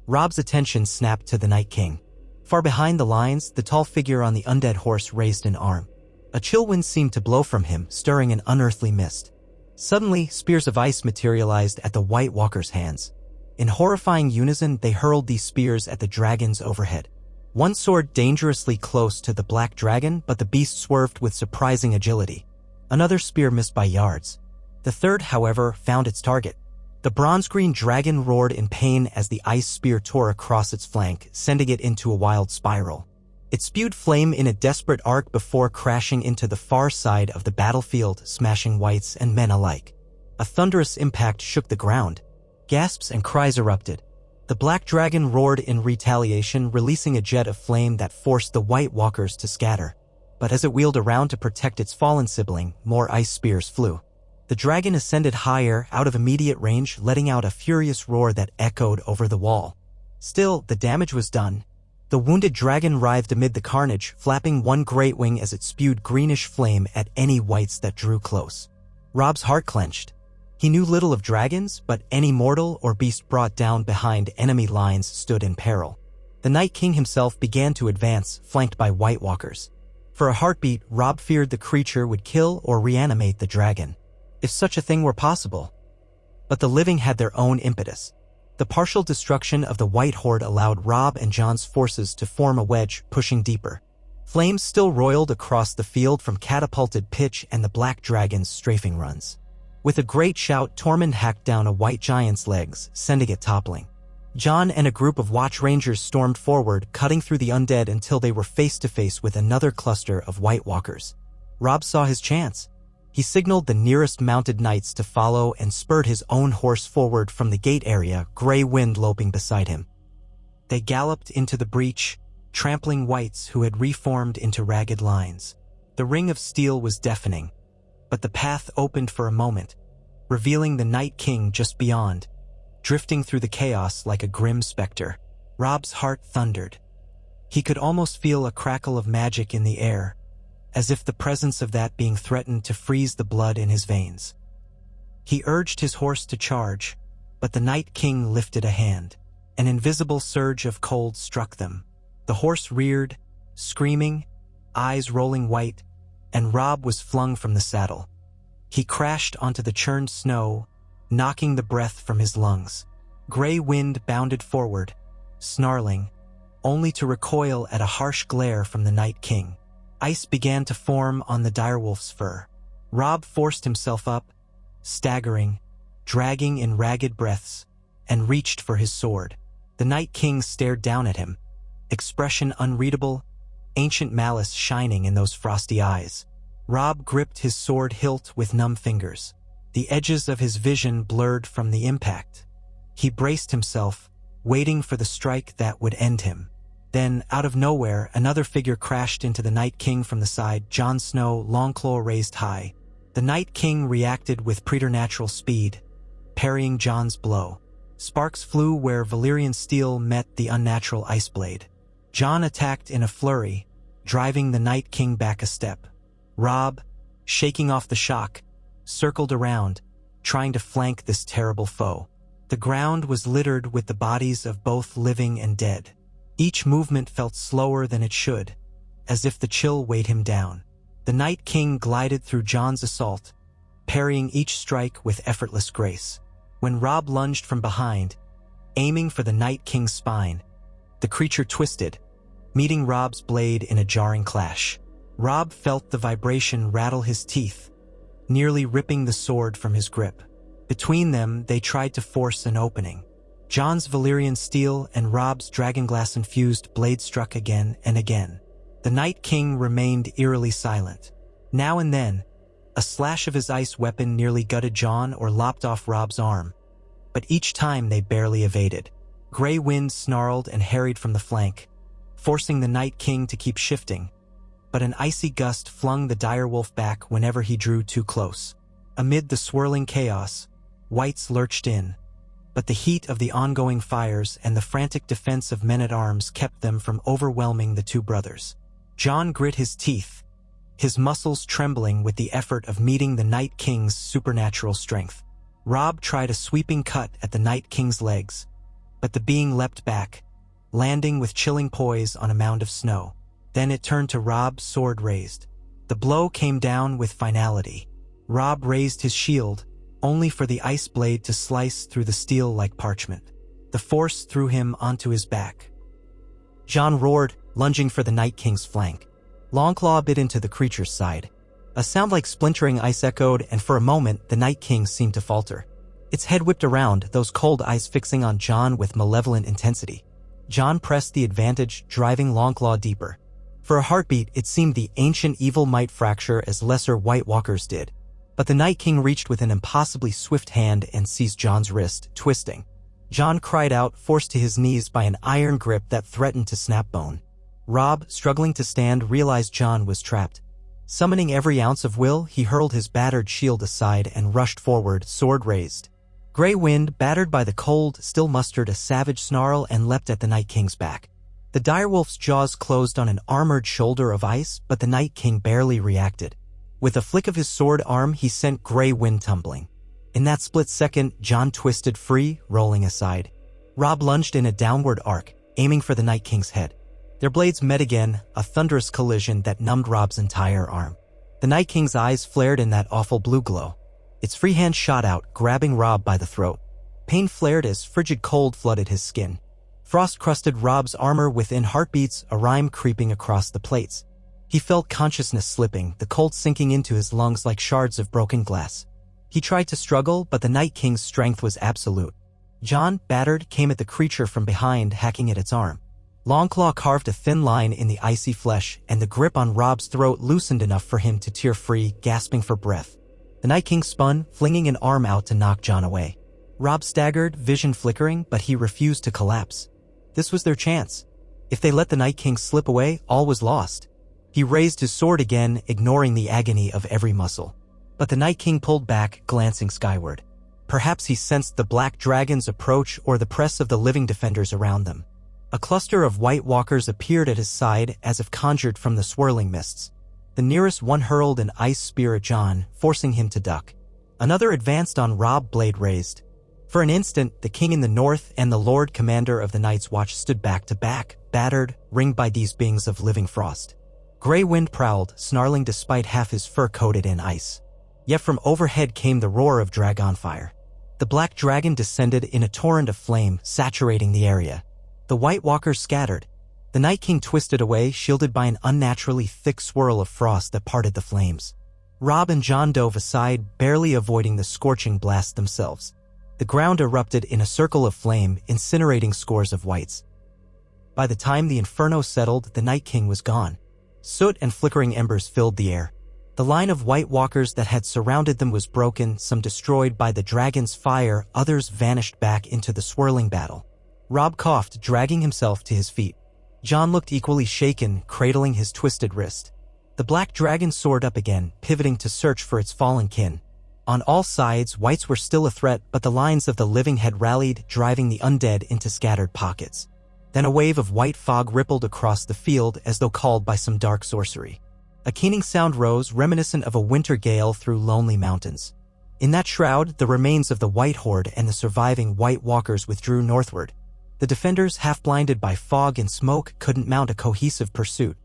Robb's attention snapped to the Night King. Far behind the lines, the tall figure on the undead horse raised an arm. A chill wind seemed to blow from him, stirring an unearthly mist. Suddenly, spears of ice materialized at the White Walker's hands. In horrifying unison, they hurled these spears at the dragons overhead. One soared dangerously close to the black dragon, but the beast swerved with surprising agility. Another spear missed by yards. The third, however, found its target. The bronze-green dragon roared in pain as the ice spear tore across its flank, sending it into a wild spiral. It spewed flame in a desperate arc before crashing into the far side of the battlefield, smashing whites and men alike. A thunderous impact shook the ground. Gasps and cries erupted. The black dragon roared in retaliation, releasing a jet of flame that forced the White Walkers to scatter. But as it wheeled around to protect its fallen sibling, more ice spears flew. The dragon ascended higher, out of immediate range, letting out a furious roar that echoed over the wall. Still, the damage was done. The wounded dragon writhed amid the carnage, flapping one great wing as it spewed greenish flame at any whites that drew close. Robb's heart clenched. He knew little of dragons, but any mortal or beast brought down behind enemy lines stood in peril. The Night King himself began to advance, flanked by White Walkers. For a heartbeat, Robb feared the creature would kill or reanimate the dragon, if such a thing were possible. But the living had their own impetus. The partial destruction of the White Horde allowed Robb and Jon's forces to form a wedge, pushing deeper. Flames still roiled across the field from catapulted pitch and the black dragon's strafing runs. With a great shout, Tormund hacked down a white giant's legs, sending it toppling. Jon and a group of Watch Rangers stormed forward, cutting through the undead until they were face to face with another cluster of White Walkers. Robb saw his chance. He signaled the nearest mounted knights to follow and spurred his own horse forward from the gate area, gray wind loping beside him. They galloped into the breach, trampling whites who had reformed into ragged lines. The ring of steel was deafening, but the path opened for a moment, revealing the Night King just beyond, drifting through the chaos like a grim specter. Robb's heart thundered. He could almost feel a crackle of magic in the air, as if the presence of that being threatened to freeze the blood in his veins. He urged his horse to charge, but the Night King lifted a hand. An invisible surge of cold struck them. The horse reared, screaming, eyes rolling white, and Robb was flung from the saddle. He crashed onto the churned snow, knocking the breath from his lungs. Gray wind bounded forward, snarling, only to recoil at a harsh glare from the Night King. Ice began to form on the direwolf's fur. Robb forced himself up, staggering, dragging in ragged breaths, and reached for his sword. The Night King stared down at him, expression unreadable, ancient malice shining in those frosty eyes. Robb gripped his sword hilt with numb fingers. The edges of his vision blurred from the impact. He braced himself, waiting for the strike that would end him. Then, out of nowhere, another figure crashed into the Night King from the side, Jon Snow, longclaw raised high. The Night King reacted with preternatural speed, parrying Jon's blow. Sparks flew where Valyrian steel met the unnatural ice blade. Jon attacked in a flurry, driving the Night King back a step. Robb, shaking off the shock, circled around, trying to flank this terrible foe. The ground was littered with the bodies of both living and dead. Each movement felt slower than it should, as if the chill weighed him down. The Night King glided through Jon's assault, parrying each strike with effortless grace. When Robb lunged from behind, aiming for the Night King's spine, the creature twisted, meeting Robb's blade in a jarring clash. Robb felt the vibration rattle his teeth, nearly ripping the sword from his grip. Between them, they tried to force an opening. Jon's Valyrian steel and Robb's dragonglass-infused blade struck again and again. The Night King remained eerily silent. Now and then, a slash of his ice weapon nearly gutted Jon or lopped off Robb's arm, but each time they barely evaded. Gray Wind snarled and harried from the flank, forcing the Night King to keep shifting. But an icy gust flung the direwolf back whenever he drew too close. Amid the swirling chaos, Whites lurched in, but the heat of the ongoing fires and the frantic defense of men-at-arms kept them from overwhelming the two brothers. Jon grit his teeth, his muscles trembling with the effort of meeting the Night King's supernatural strength. Robb tried a sweeping cut at the Night King's legs, but the being leapt back, landing with chilling poise on a mound of snow. Then it turned to Robb, sword raised. The blow came down with finality. Robb raised his shield, only for the ice blade to slice through the steel like parchment. The force threw him onto his back. Jon roared, lunging for the Night King's flank. Longclaw bit into the creature's side. A sound like splintering ice echoed, and for a moment the Night King seemed to falter. Its head whipped around, those cold eyes fixing on Jon with malevolent intensity. Jon pressed the advantage, driving Longclaw deeper. For a heartbeat, it seemed the ancient evil might fracture as lesser White Walkers did. But the Night King reached with an impossibly swift hand and seized Jon's wrist, twisting. Jon cried out, forced to his knees by an iron grip that threatened to snap bone. Robb, struggling to stand, realized Jon was trapped. Summoning every ounce of will, he hurled his battered shield aside and rushed forward, sword raised. Gray Wind, battered by the cold, still mustered a savage snarl and leapt at the Night King's back. The direwolf's jaws closed on an armored shoulder of ice, but the Night King barely reacted. With a flick of his sword arm, he sent Gray Wind tumbling. In that split second, Jon twisted free, rolling aside. Robb lunged in a downward arc, aiming for the Night King's head. Their blades met again, a thunderous collision that numbed Robb's entire arm. The Night King's eyes flared in that awful blue glow. Its free hand shot out, grabbing Robb by the throat. Pain flared as frigid cold flooded his skin. Frost crusted Robb's armor within heartbeats, a rime creeping across the plates. He felt consciousness slipping, the cold sinking into his lungs like shards of broken glass. He tried to struggle, but the Night King's strength was absolute. Jon, battered, came at the creature from behind, hacking at its arm. Longclaw carved a thin line in the icy flesh, and the grip on Robb's throat loosened enough for him to tear free, gasping for breath. The Night King spun, flinging an arm out to knock Jon away. Robb staggered, vision flickering, but he refused to collapse. This was their chance. If they let the Night King slip away, all was lost. He raised his sword again, ignoring the agony of every muscle. But the Night King pulled back, glancing skyward. Perhaps he sensed the black dragon's approach or the press of the living defenders around them. A cluster of White Walkers appeared at his side as if conjured from the swirling mists. The nearest one hurled an ice spear at Jon, forcing him to duck. Another advanced on Robb, blade raised. For an instant, the king in the north and the Lord Commander of the Night's Watch stood back to back, battered, ringed by these beings of living frost. Gray Wind prowled, snarling despite half his fur coated in ice. Yet from overhead came the roar of dragonfire. The black dragon descended in a torrent of flame, saturating the area. The White Walkers scattered. The Night King twisted away, shielded by an unnaturally thick swirl of frost that parted the flames. Robb and Jon dove aside, barely avoiding the scorching blast themselves. The ground erupted in a circle of flame, incinerating scores of Whites. By the time the inferno settled, the Night King was gone. Soot and flickering embers filled the air. The line of White Walkers that had surrounded them was broken, some destroyed by the dragon's fire, others vanished back into the swirling battle. Robb coughed, dragging himself to his feet. Jon looked equally shaken, cradling his twisted wrist. The black dragon soared up again, pivoting to search for its fallen kin. On all sides, Whites were still a threat, but the lines of the living had rallied, driving the undead into scattered pockets. Then a wave of white fog rippled across the field as though called by some dark sorcery. A keening sound rose, reminiscent of a winter gale through lonely mountains. In that shroud, the remains of the White Horde and the surviving White Walkers withdrew northward. The defenders, half-blinded by fog and smoke, couldn't mount a cohesive pursuit.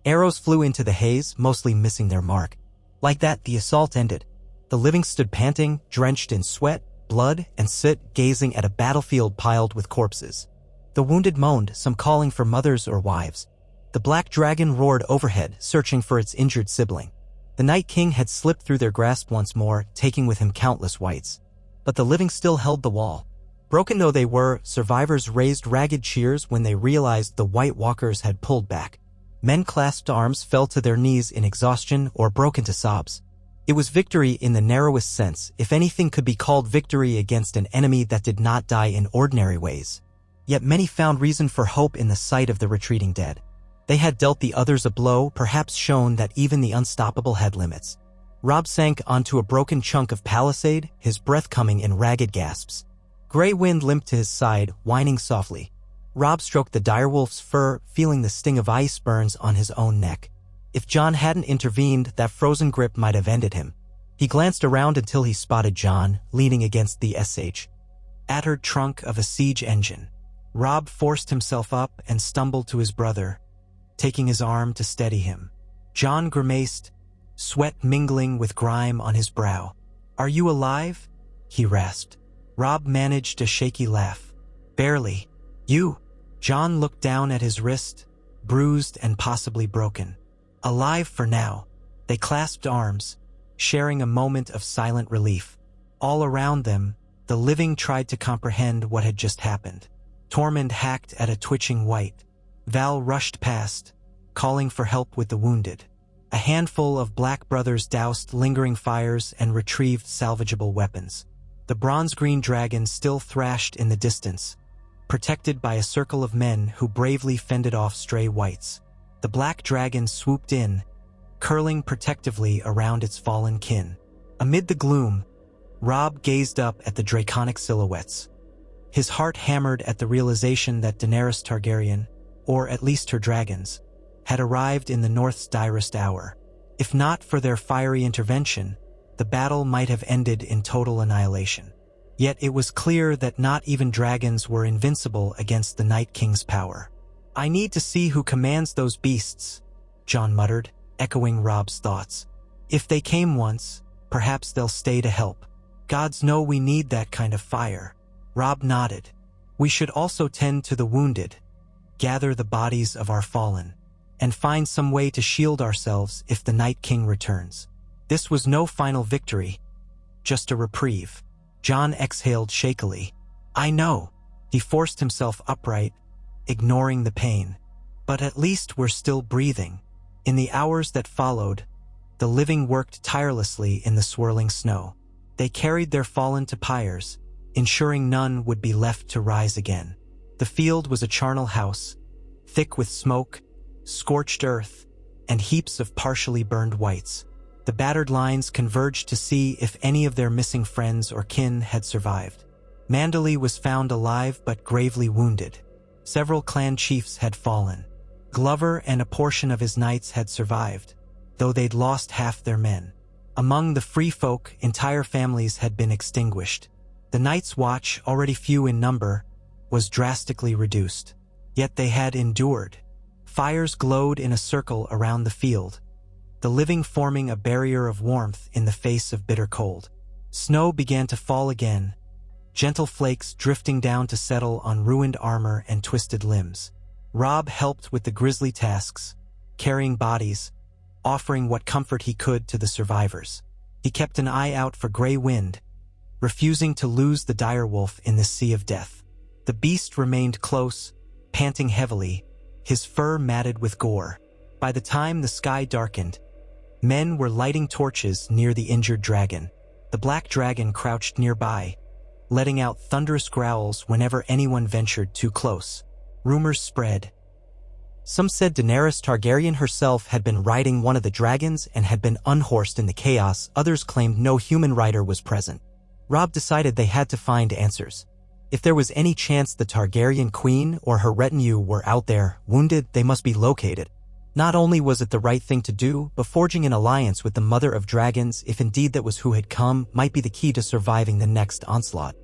Arrows flew into the haze, mostly missing their mark. Like that, the assault ended. The living stood panting, drenched in sweat, blood, and soot, gazing at a battlefield piled with corpses. The wounded moaned, some calling for mothers or wives. The black dragon roared overhead, searching for its injured sibling. The Night King had slipped through their grasp once more, taking with him countless Whites. But the living still held the wall. Broken though they were, survivors raised ragged cheers when they realized the White Walkers had pulled back. Men clasped arms fell to their knees in exhaustion or broke into sobs. It was victory in the narrowest sense, if anything could be called victory against an enemy that did not die in ordinary ways. Yet many found reason for hope in the sight of the retreating dead. They had dealt the others a blow, perhaps shown that even the unstoppable had limits. Robb sank onto a broken chunk of palisade, his breath coming in ragged gasps. Gray Wind limped to his side, whining softly. Robb stroked the direwolf's fur, feeling the sting of ice burns on his own neck. If John hadn't intervened, that frozen grip might have ended him. He glanced around until he spotted John, leaning against the tattered trunk of a siege engine. Robb forced himself up and stumbled to his brother, taking his arm to steady him. John grimaced, sweat mingling with grime on his brow. "Are you alive?" he rasped. Robb managed a shaky laugh. "Barely. You?" John looked down at his wrist, bruised and possibly broken. "Alive for now." They clasped arms, sharing a moment of silent relief. All around them, the living tried to comprehend what had just happened. Tormund hacked at a twitching white. Val rushed past, calling for help with the wounded. A handful of Black Brothers doused lingering fires and retrieved salvageable weapons. The bronze-green dragon still thrashed in the distance, protected by a circle of men who bravely fended off stray wights. The black dragon swooped in, curling protectively around its fallen kin. Amid the gloom, Robb gazed up at the draconic silhouettes. His heart hammered at the realization that Daenerys Targaryen, or at least her dragons, had arrived in the North's direst hour. If not for their fiery intervention, the battle might have ended in total annihilation. Yet it was clear that not even dragons were invincible against the Night King's power. "I need to see who commands those beasts," John muttered, echoing Robb's thoughts. "If they came once, perhaps they'll stay to help. Gods know we need that kind of fire." Robb nodded. "We should also tend to the wounded, gather the bodies of our fallen, and find some way to shield ourselves if the Night King returns." This was no final victory, just a reprieve. John exhaled shakily. "I know." He forced himself upright, ignoring the pain. "But at least we're still breathing." In the hours that followed, the living worked tirelessly in the swirling snow. They carried their fallen to pyres, ensuring none would be left to rise again. The field was a charnel house, thick with smoke, scorched earth, and heaps of partially burned whites. The battered lines converged to see if any of their missing friends or kin had survived. Manderley was found alive but gravely wounded. Several clan chiefs had fallen. Glover and a portion of his knights had survived, though they'd lost half their men. Among the free folk, entire families had been extinguished. The Night's Watch, already few in number, was drastically reduced. Yet they had endured. Fires glowed in a circle around the field, the living forming a barrier of warmth in the face of bitter cold. Snow began to fall again, gentle flakes drifting down to settle on ruined armor and twisted limbs. Robb helped with the grisly tasks, carrying bodies, offering what comfort he could to the survivors. He kept an eye out for Gray Wind, refusing to lose the direwolf in this sea of death. The beast remained close, panting heavily, his fur matted with gore. By the time the sky darkened, men were lighting torches near the injured dragon. The black dragon crouched nearby, letting out thunderous growls whenever anyone ventured too close. Rumors spread. Some said Daenerys Targaryen herself had been riding one of the dragons and had been unhorsed in the chaos. Others claimed no human rider was present. Robb decided they had to find answers. If there was any chance the Targaryen queen or her retinue were out there, wounded, they must be located. Not only was it the right thing to do, but forging an alliance with the Mother of Dragons, if indeed that was who had come, might be the key to surviving the next onslaught.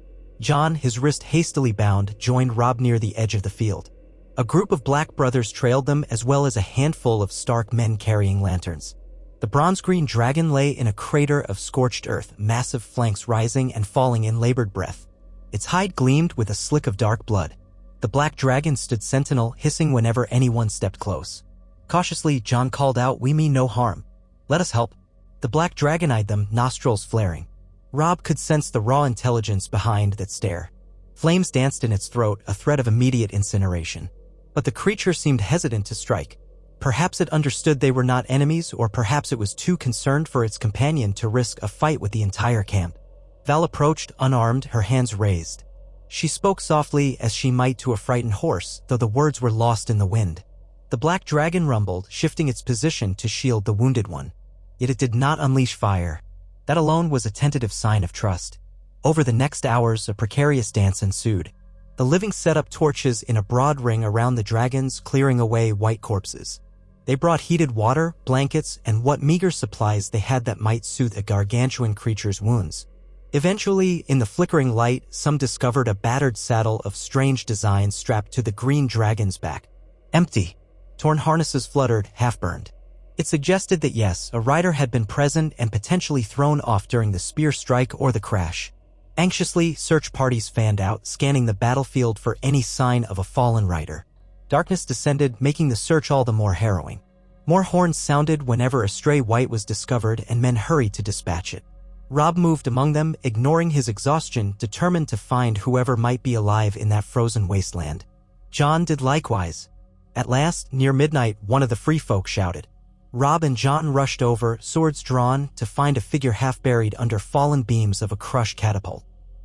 John, his wrist hastily bound, joined Robb near the edge of the field. A group of Black Brothers trailed them, as well as a handful of Stark men carrying lanterns. The bronze-green dragon lay in a crater of scorched earth, massive flanks rising and falling in labored breath. Its hide gleamed with a slick of dark blood. The black dragon stood sentinel, hissing whenever anyone stepped close. Cautiously, John called out, "We mean no harm. Let us help." The black dragon eyed them, nostrils flaring. Robb could sense the raw intelligence behind that stare. Flames danced in its throat, a threat of immediate incineration. But the creature seemed hesitant to strike. Perhaps it understood they were not enemies, or perhaps it was too concerned for its companion to risk a fight with the entire camp. Val approached, unarmed, her hands raised. She spoke softly as she might to a frightened horse, though the words were lost in the wind. The black dragon rumbled, shifting its position to shield the wounded one. Yet it did not unleash fire. That alone was a tentative sign of trust. Over the next hours, a precarious dance ensued. The living set up torches in a broad ring around the dragons, clearing away white corpses. They brought heated water, blankets, and what meager supplies they had that might soothe a gargantuan creature's wounds. Eventually, in the flickering light, some discovered a battered saddle of strange design strapped to the green dragon's back. Empty. Torn harnesses fluttered, half-burned. It suggested that yes, a rider had been present and potentially thrown off during the spear strike or the crash. Anxiously, search parties fanned out, scanning the battlefield for any sign of a fallen rider. Darkness descended, making the search all the more harrowing. More horns sounded whenever a stray wight was discovered, and men hurried to dispatch it. Robb moved among them, ignoring his exhaustion, determined to find whoever might be alive in that frozen wasteland. John did likewise. At last, near midnight, one of the free folk shouted. Robb and John rushed over, swords drawn, to find a figure half buried under fallen beams of a crushed catapult.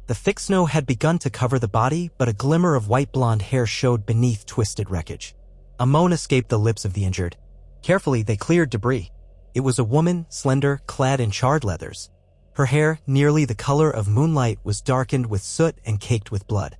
The thick snow had begun to cover the body, but a glimmer of white blonde hair showed beneath twisted wreckage. A moan escaped the lips of the injured. Carefully, they cleared debris. It was a woman, slender, clad in charred leathers. Her hair, nearly the color of moonlight, was darkened with soot and caked with blood.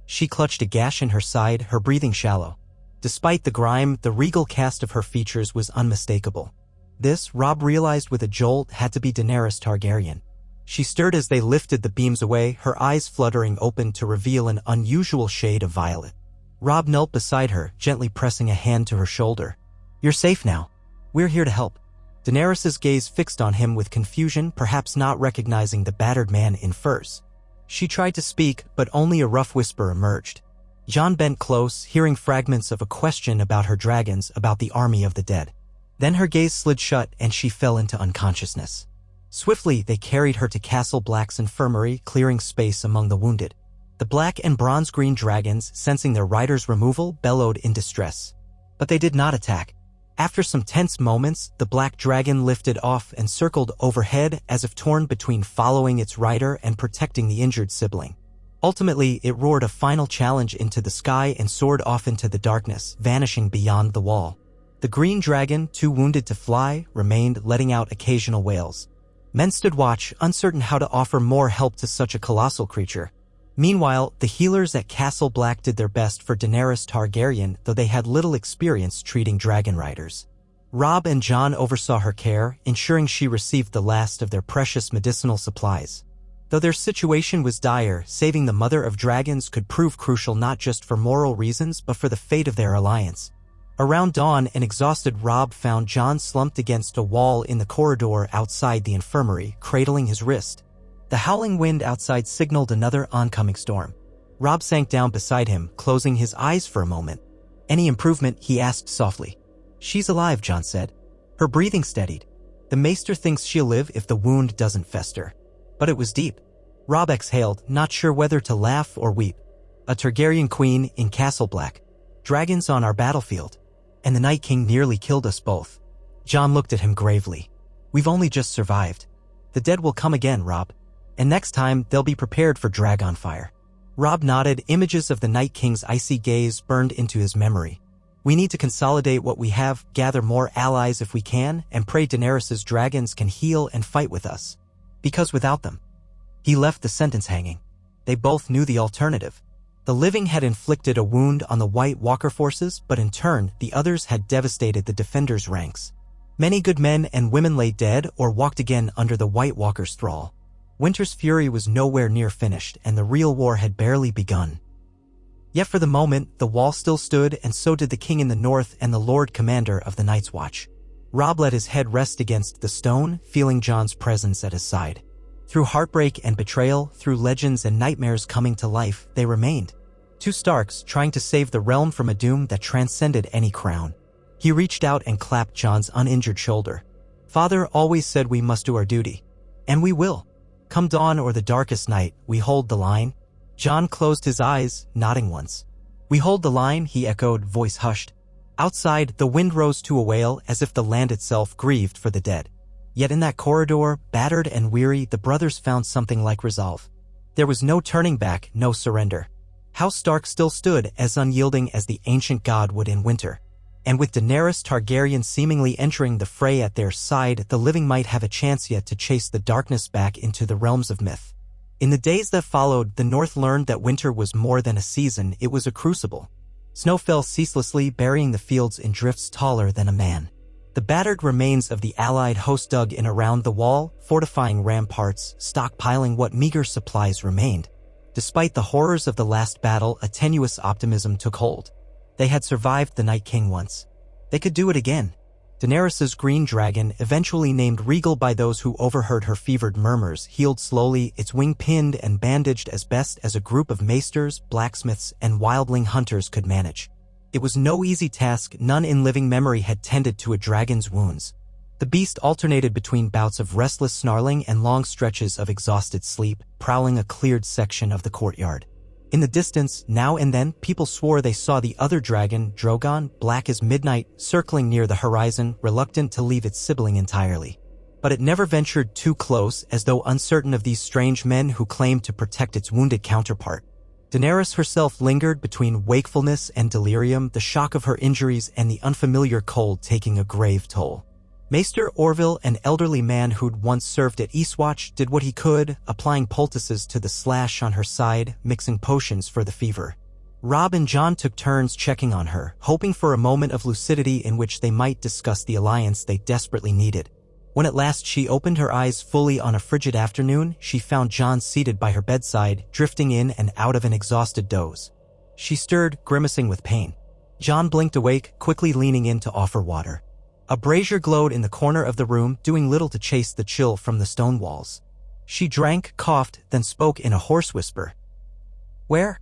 She clutched a gash in her side, her breathing shallow. Despite the grime, the regal cast of her features was unmistakable. This, Robb realized with a jolt, had to be Daenerys Targaryen. She stirred as they lifted the beams away, her eyes fluttering open to reveal an unusual shade of violet. Robb knelt beside her, gently pressing a hand to her shoulder. "You're safe now. We're here to help." Daenerys's gaze fixed on him with confusion, perhaps not recognizing the battered man in furs. She tried to speak, but only a rough whisper emerged. John bent close, hearing fragments of a question about her dragons, about the army of the dead. Then her gaze slid shut and she fell into unconsciousness. Swiftly, they carried her to Castle Black's infirmary, clearing space among the wounded. The black and bronze-green dragons, sensing their rider's removal, bellowed in distress. But they did not attack. After some tense moments, the black dragon lifted off and circled overhead as if torn between following its rider and protecting the injured sibling. Ultimately, it roared a final challenge into the sky and soared off into the darkness, vanishing beyond the wall. The green dragon, too wounded to fly, remained, letting out occasional wails. Men stood watch, uncertain how to offer more help to such a colossal creature. Meanwhile, the healers at Castle Black did their best for Daenerys Targaryen, though they had little experience treating dragon riders. Robb and John oversaw her care, ensuring she received the last of their precious medicinal supplies. Though their situation was dire, saving the Mother of Dragons could prove crucial not just for moral reasons but for the fate of their alliance. Around dawn, an exhausted Robb found John slumped against a wall in the corridor outside the infirmary, cradling his wrist. The howling wind outside signaled another oncoming storm. Robb sank down beside him, closing his eyes for a moment. "Any improvement?" he asked softly. "She's alive," John said. Her breathing steadied. "The maester thinks she'll live if the wound doesn't fester." But it was deep. Robb exhaled, not sure whether to laugh or weep. A Targaryen queen in Castle Black. Dragons on our battlefield. And the Night King nearly killed us both. John looked at him gravely. "We've only just survived. The dead will come again, Robb. And next time, they'll be prepared for Dragon Fire." Robb nodded, images of the Night King's icy gaze burned into his memory. "We need to consolidate what we have, gather more allies if we can, and pray Daenerys' dragons can heal and fight with us. Because without them..." He left the sentence hanging. They both knew the alternative. The living had inflicted a wound on the White Walker forces, but in turn, the others had devastated the defenders' ranks. Many good men and women lay dead or walked again under the White Walker's thrall. Winter's fury was nowhere near finished, and the real war had barely begun. Yet for the moment, the wall still stood, and so did the king in the north and the Lord Commander of the Night's Watch. Robb let his head rest against the stone, feeling John's presence at his side. Through heartbreak and betrayal, through legends and nightmares coming to life, they remained. Two Starks trying to save the realm from a doom that transcended any crown. He reached out and clapped John's uninjured shoulder. "Father always said we must do our duty. And we will. Come dawn or the darkest night, we hold the line." John closed his eyes, nodding once. "We hold the line," he echoed, voice hushed. Outside, the wind rose to a wail as if the land itself grieved for the dead. Yet in that corridor, battered and weary, the brothers found something like resolve. There was no turning back, no surrender. House Stark still stood as unyielding as the ancient god would in winter. And with Daenerys Targaryen seemingly entering the fray at their side, the living might have a chance yet to chase the darkness back into the realms of myth. In the days that followed, the North learned that winter was more than a season, it was a crucible. Snow fell ceaselessly, burying the fields in drifts taller than a man. The battered remains of the Allied host dug in around the wall, fortifying ramparts, stockpiling what meager supplies remained. Despite the horrors of the last battle, a tenuous optimism took hold. They had survived the Night King once. They could do it again. Daenerys's green dragon, eventually named Regal by those who overheard her fevered murmurs, healed slowly, its wing pinned and bandaged as best as a group of maesters, blacksmiths, and wildling hunters could manage. It was no easy task. None in living memory had tended to a dragon's wounds. The beast alternated between bouts of restless snarling and long stretches of exhausted sleep, prowling a cleared section of the courtyard. In the distance, now and then, people swore they saw the other dragon, Drogon, black as midnight, circling near the horizon, reluctant to leave its sibling entirely. But it never ventured too close, as though uncertain of these strange men who claimed to protect its wounded counterpart. Daenerys herself lingered between wakefulness and delirium, the shock of her injuries and the unfamiliar cold taking a grave toll. Maester Orville, an elderly man who'd once served at Eastwatch, did what he could, applying poultices to the slash on her side, mixing potions for the fever. Robb and Jon took turns checking on her, hoping for a moment of lucidity in which they might discuss the alliance they desperately needed. When at last she opened her eyes fully on a frigid afternoon, she found Jon seated by her bedside, drifting in and out of an exhausted doze. She stirred, grimacing with pain. Jon blinked awake, quickly leaning in to offer water. A brazier glowed in the corner of the room, doing little to chase the chill from the stone walls. She drank, coughed, then spoke in a hoarse whisper. "Where?"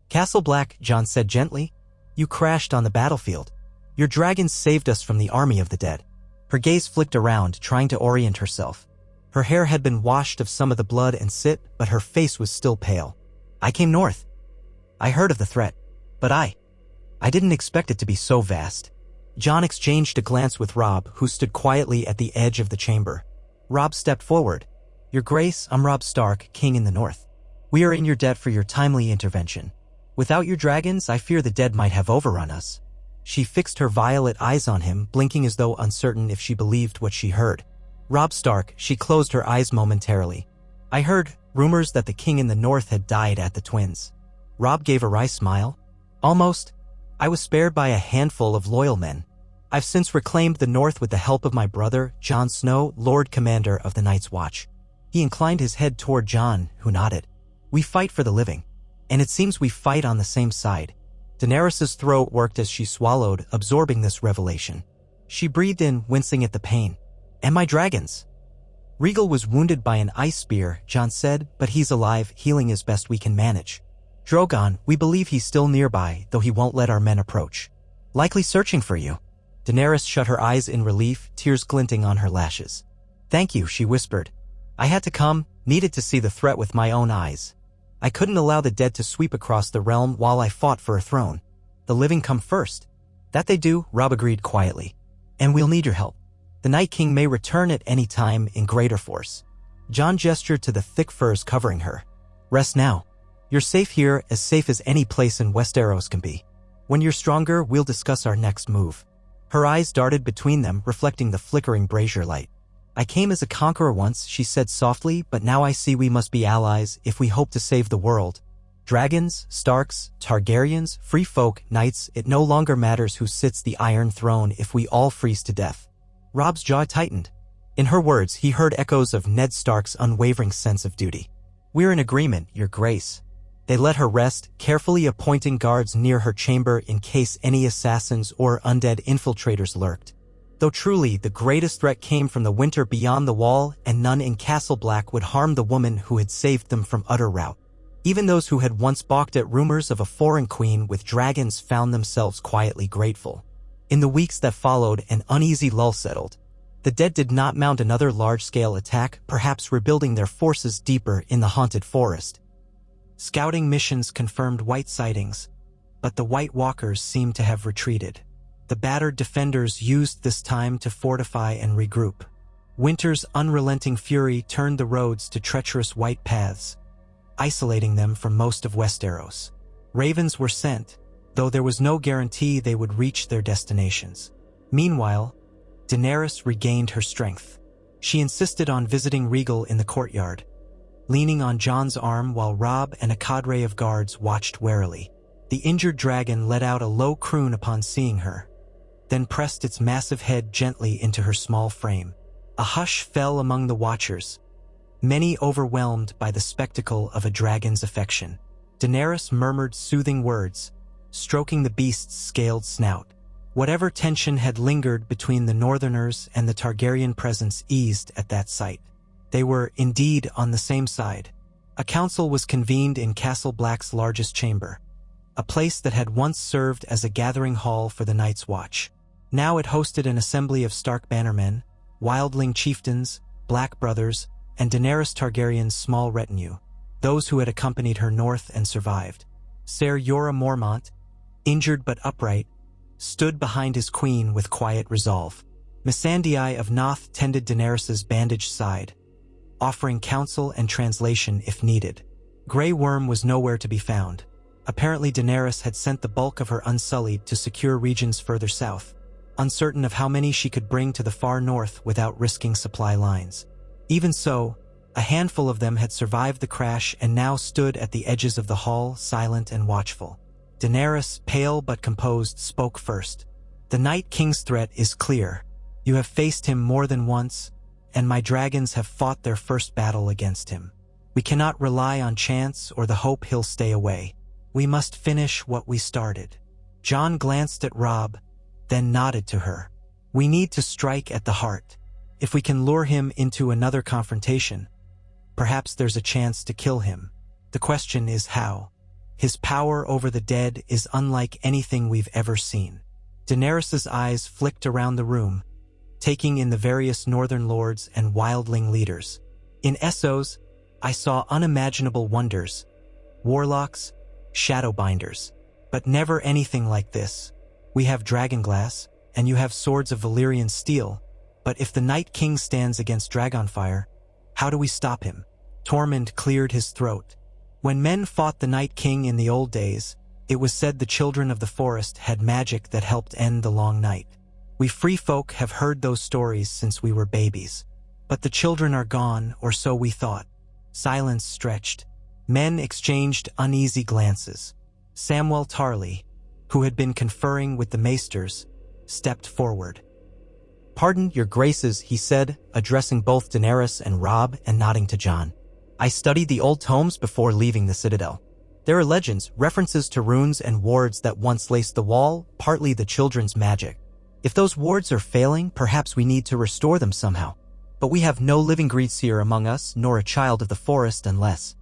"Castle Black," Jon said gently. "You crashed on the battlefield. Your dragons saved us from the army of the dead." Her gaze flicked around, trying to orient herself. Her hair had been washed of some of the blood and soot, but her face was still pale. "I came north. I heard of the threat. But I didn't expect it to be so vast." Jon exchanged a glance with Robb, who stood quietly at the edge of the chamber. Robb stepped forward. "Your Grace, I'm Robb Stark, King in the North. We are in your debt for your timely intervention. Without your dragons, I fear the dead might have overrun us." She fixed her violet eyes on him, blinking as though uncertain if she believed what she heard. "Robb Stark," she closed her eyes momentarily. "I heard rumors that the King in the North had died at the Twins." Robb gave a wry smile. "Almost. I was spared by a handful of loyal men. I've since reclaimed the North with the help of my brother, Jon Snow, Lord Commander of the Night's Watch." He inclined his head toward Jon, who nodded. "We fight for the living. And it seems we fight on the same side." Daenerys's throat worked as she swallowed, absorbing this revelation. She breathed in, wincing at the pain. "And my dragons?" "Regal was wounded by an ice spear," Jon said, "but he's alive, healing as best we can manage. Drogon, we believe he's still nearby, though he won't let our men approach. Likely searching for you." Daenerys shut her eyes in relief, tears glinting on her lashes. "Thank you," she whispered. "I had to come, needed to see the threat with my own eyes. I couldn't allow the dead to sweep across the realm while I fought for a throne. The living come first." "That they do," Robb agreed quietly. "And we'll need your help. The Night King may return at any time in greater force." Jon gestured to the thick furs covering her. "Rest now. You're safe here, as safe as any place in Westeros can be. When you're stronger, we'll discuss our next move." Her eyes darted between them, reflecting the flickering brazier light. "I came as a conqueror once," she said softly, "but now I see we must be allies if we hope to save the world. Dragons, Starks, Targaryens, free folk, knights, it no longer matters who sits the Iron Throne if we all freeze to death." Robb's jaw tightened. In her words, he heard echoes of Ned Stark's unwavering sense of duty. "We're in agreement, Your Grace." They let her rest, carefully appointing guards near her chamber in case any assassins or undead infiltrators lurked. Though truly, the greatest threat came from the winter beyond the wall, and none in Castle Black would harm the woman who had saved them from utter rout. Even those who had once balked at rumors of a foreign queen with dragons found themselves quietly grateful. In the weeks that followed, an uneasy lull settled. The dead did not mount another large-scale attack, perhaps rebuilding their forces deeper in the haunted forest. Scouting missions confirmed white sightings, but the White Walkers seemed to have retreated. The battered defenders used this time to fortify and regroup. Winter's unrelenting fury turned the roads to treacherous white paths, isolating them from most of Westeros. Ravens were sent, though there was no guarantee they would reach their destinations. Meanwhile, Daenerys regained her strength. She insisted on visiting Regal in the courtyard, leaning on Jon's arm while Robb and a cadre of guards watched warily. The injured dragon let out a low croon upon seeing her, then pressed its massive head gently into her small frame. A hush fell among the watchers, many overwhelmed by the spectacle of a dragon's affection. Daenerys murmured soothing words, stroking the beast's scaled snout. Whatever tension had lingered between the Northerners and the Targaryen presence eased at that sight. They were, indeed, on the same side. A council was convened in Castle Black's largest chamber, a place that had once served as a gathering hall for the Night's Watch. Now it hosted an assembly of Stark bannermen, wildling chieftains, Black brothers, and Daenerys Targaryen's small retinue, those who had accompanied her north and survived. Ser Jorah Mormont, injured but upright, stood behind his queen with quiet resolve. Missandei of Noth tended Daenerys's bandaged side, offering counsel and translation if needed. Grey Worm was nowhere to be found. Apparently Daenerys had sent the bulk of her Unsullied to secure regions further south, uncertain of how many she could bring to the far north without risking supply lines. Even so, a handful of them had survived the crash and now stood at the edges of the hall, silent and watchful. Daenerys, pale but composed, spoke first. "The Night King's threat is clear. You have faced him more than once, and my dragons have fought their first battle against him. We cannot rely on chance or the hope he'll stay away. We must finish what we started." Jon glanced at Robb, then nodded to her. "We need to strike at the heart. If we can lure him into another confrontation, perhaps there's a chance to kill him. The question is how. His power over the dead is unlike anything we've ever seen." Daenerys's eyes flicked around the room, taking in the various northern lords and wildling leaders. "In Essos, I saw unimaginable wonders, warlocks, shadowbinders, but never anything like this. We have dragonglass, and you have swords of Valyrian steel, but if the Night King stands against Dragonfire, how do we stop him?" Tormund cleared his throat. "When men fought the Night King in the old days, it was said the children of the forest had magic that helped end the long night. We free folk have heard those stories since we were babies. But the children are gone, or so we thought." Silence stretched. Men exchanged uneasy glances. Samwell Tarly, who had been conferring with the maesters, stepped forward. "Pardon, your graces," he said, addressing both Daenerys and Robb and nodding to Jon. "I studied the old tomes before leaving the Citadel. There are legends, references to runes and wards that once laced the wall, partly the children's magic. If those wards are failing, perhaps we need to restore them somehow. But we have no living Greedseer among us, nor a child of the forest unless—"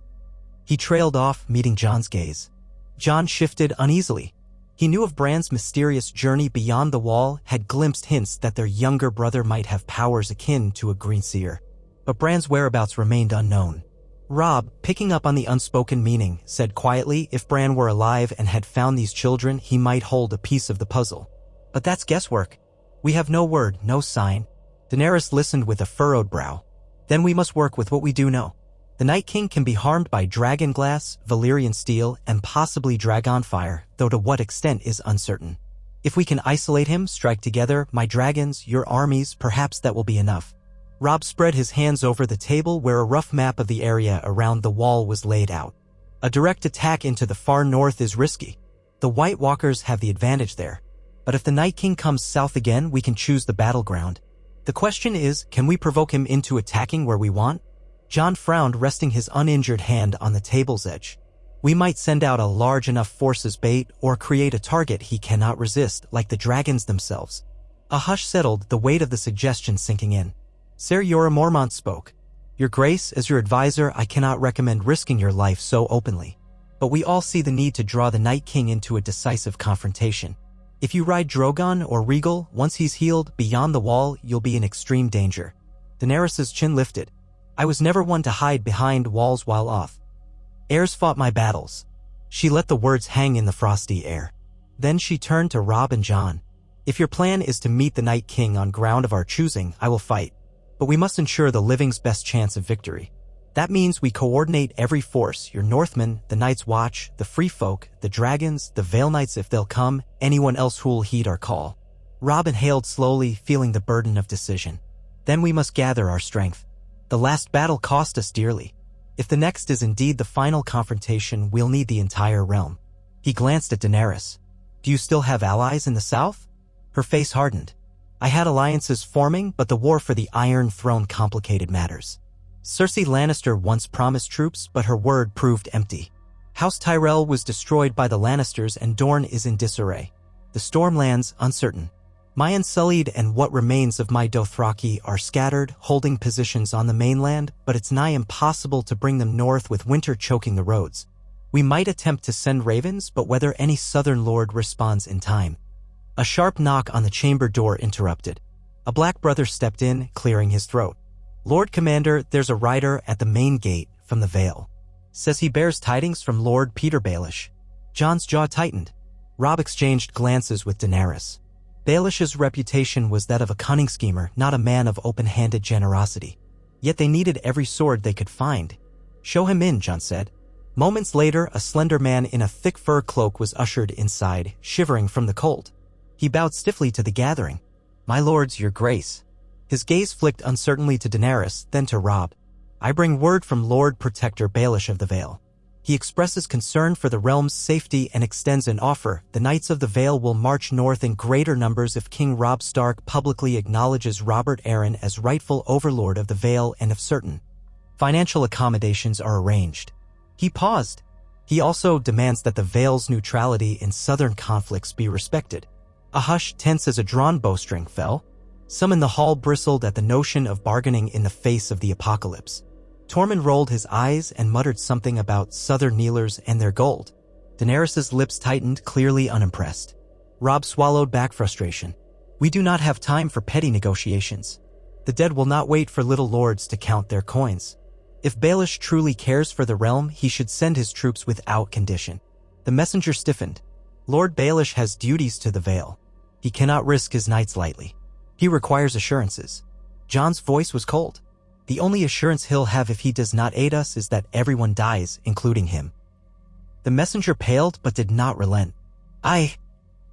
He trailed off, meeting Jon's gaze. Jon shifted uneasily. He knew of Bran's mysterious journey beyond the wall, had glimpsed hints that their younger brother might have powers akin to a Greenseer. But Bran's whereabouts remained unknown. Robb, picking up on the unspoken meaning, said quietly if Bran were alive and had found these children, he might hold a piece of the puzzle. But that's guesswork. We have no word, no sign. Daenerys listened with a furrowed brow. Then we must work with what we do know. The Night King can be harmed by dragonglass, Valyrian steel, and possibly dragonfire, though to what extent is uncertain. If we can isolate him, strike together, my dragons, your armies, perhaps that will be enough. Robb spread his hands over the table where a rough map of the area around the wall was laid out. A direct attack into the far north is risky. The White Walkers have the advantage there. But if the Night King comes south again, we can choose the battleground. The question is, can we provoke him into attacking where we want? Jon frowned, resting his uninjured hand on the table's edge. We might send out a large enough force as bait, or create a target he cannot resist, like the dragons themselves. A hush settled, the weight of the suggestion sinking in. Ser Jorah Mormont spoke. "Your Grace, as your advisor, I cannot recommend risking your life so openly. But we all see the need to draw the Night King into a decisive confrontation. If you ride Drogon or Regal, once he's healed, beyond the wall, you'll be in extreme danger." Daenerys's chin lifted. "I was never one to hide behind walls while off. Heirs fought my battles." She let the words hang in the frosty air. Then she turned to Robb and Jon. If your plan is to meet the Night King on ground of our choosing, I will fight. But we must ensure the living's best chance of victory. That means we coordinate every force, your Northmen, the Night's Watch, the Free Folk, the Dragons, the Vale Knights if they'll come, anyone else who'll heed our call. Robb inhaled slowly, feeling the burden of decision. Then we must gather our strength. The last battle cost us dearly. If the next is indeed the final confrontation, we'll need the entire realm. He glanced at Daenerys. Do you still have allies in the south? Her face hardened. I had alliances forming, but the war for the Iron Throne complicated matters. Cersei Lannister once promised troops, but her word proved empty. House Tyrell was destroyed by the Lannisters and Dorne is in disarray. The Stormlands uncertain. My Unsullied and what remains of my Dothraki are scattered, holding positions on the mainland, but it's nigh impossible to bring them north with winter choking the roads. We might attempt to send ravens, but whether any southern lord responds in time. A sharp knock on the chamber door interrupted. A black brother stepped in, clearing his throat. Lord Commander, there's a rider at the main gate from the Vale. Says he bears tidings from Lord Peter Baelish. Jon's jaw tightened. Robb exchanged glances with Daenerys. Baelish's reputation was that of a cunning schemer, not a man of open-handed generosity. Yet they needed every sword they could find. Show him in, Jon said. Moments later, a slender man in a thick fur cloak was ushered inside, shivering from the cold. He bowed stiffly to the gathering. My lords, your grace. His gaze flicked uncertainly to Daenerys, then to Robb. I bring word from Lord Protector Baelish of the Vale. He expresses concern for the realm's safety and extends an offer. The Knights of the Vale will march north in greater numbers if King Robb Stark publicly acknowledges Robert Arryn as rightful overlord of the Vale and if certain financial accommodations are arranged. He paused. He also demands that the Vale's neutrality in southern conflicts be respected. A hush, tense as a drawn bowstring, fell. Some in the hall bristled at the notion of bargaining in the face of the apocalypse. Tormund rolled his eyes and muttered something about southern kneelers and their gold. Daenerys' lips tightened, clearly unimpressed. Robb swallowed back frustration. We do not have time for petty negotiations. The dead will not wait for little lords to count their coins. If Baelish truly cares for the realm, he should send his troops without condition. The messenger stiffened. Lord Baelish has duties to the Vale. He cannot risk his knights lightly. He requires assurances. Jon's voice was cold. The only assurance he'll have if he does not aid us is that everyone dies, including him. The messenger paled but did not relent. I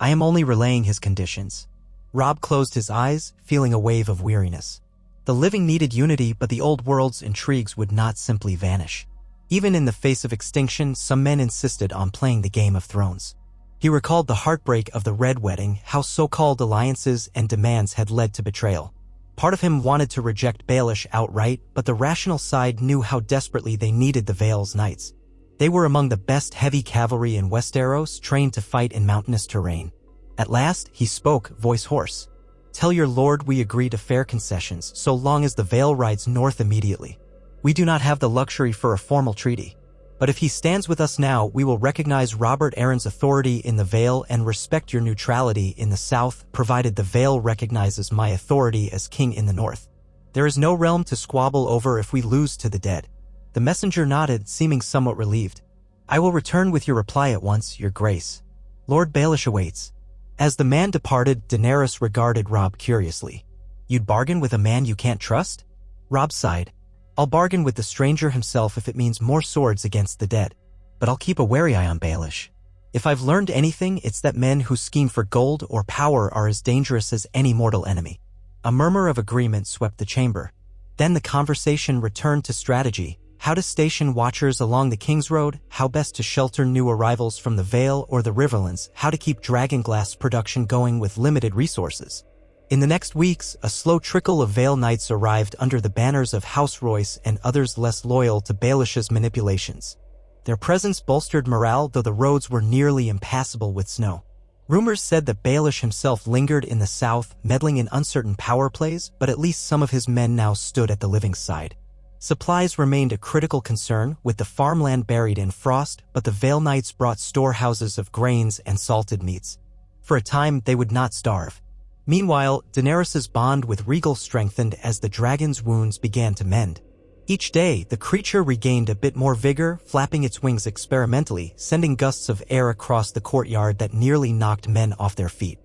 am only relaying his conditions. Robb closed his eyes, feeling a wave of weariness. The living needed unity, but the old world's intrigues would not simply vanish. Even in the face of extinction, some men insisted on playing the Game of Thrones. He recalled the heartbreak of the Red Wedding, how so-called alliances and demands had led to betrayal. Part of him wanted to reject Baelish outright, but the rational side knew how desperately they needed the Vale's knights. They were among the best heavy cavalry in Westeros, trained to fight in mountainous terrain. At last, he spoke, voice hoarse. Tell your lord we agree to fair concessions, so long as the Vale rides north immediately. We do not have the luxury for a formal treaty. But if he stands with us now, we will recognize Robert Arryn's authority in the Vale and respect your neutrality in the south, provided the Vale recognizes my authority as king in the north. There is no realm to squabble over if we lose to the dead. The messenger nodded, seeming somewhat relieved. I will return with your reply at once, your grace. Lord Baelish awaits. As the man departed, Daenerys regarded Robb curiously. You'd bargain with a man you can't trust? Robb sighed. I'll bargain with the stranger himself if it means more swords against the dead. But I'll keep a wary eye on Baelish. If I've learned anything, it's that men who scheme for gold or power are as dangerous as any mortal enemy. A murmur of agreement swept the chamber. Then the conversation returned to strategy. How to station watchers along the King's Road, how best to shelter new arrivals from the Vale or the Riverlands, how to keep Dragonglass production going with limited resources. In the next weeks, a slow trickle of Vale Knights arrived under the banners of House Royce and others less loyal to Baelish's manipulations. Their presence bolstered morale, though the roads were nearly impassable with snow. Rumors said that Baelish himself lingered in the south, meddling in uncertain power plays, but at least some of his men now stood at the living side. Supplies remained a critical concern, with the farmland buried in frost, but the Vale Knights brought storehouses of grains and salted meats. For a time, they would not starve. Meanwhile, Daenerys' bond with Rhaegal strengthened as the dragon's wounds began to mend. Each day, the creature regained a bit more vigor, flapping its wings experimentally, sending gusts of air across the courtyard that nearly knocked men off their feet.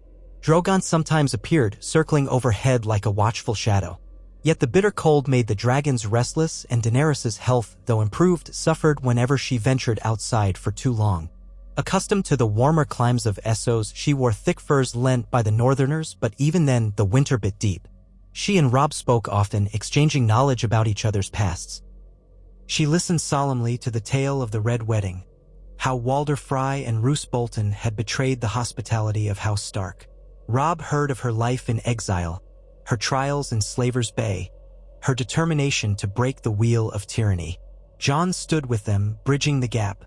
Drogon sometimes appeared, circling overhead like a watchful shadow. Yet the bitter cold made the dragons restless, and Daenerys' health, though improved, suffered whenever she ventured outside for too long. Accustomed to the warmer climes of Essos, she wore thick furs lent by the Northerners, but even then the winter bit deep. She and Robb spoke often, exchanging knowledge about each other's pasts. She listened solemnly to the tale of the Red Wedding, how Walder Frey and Roose Bolton had betrayed the hospitality of House Stark. Robb heard of her life in exile, her trials in Slaver's Bay, her determination to break the wheel of tyranny. Jon stood with them, bridging the gap,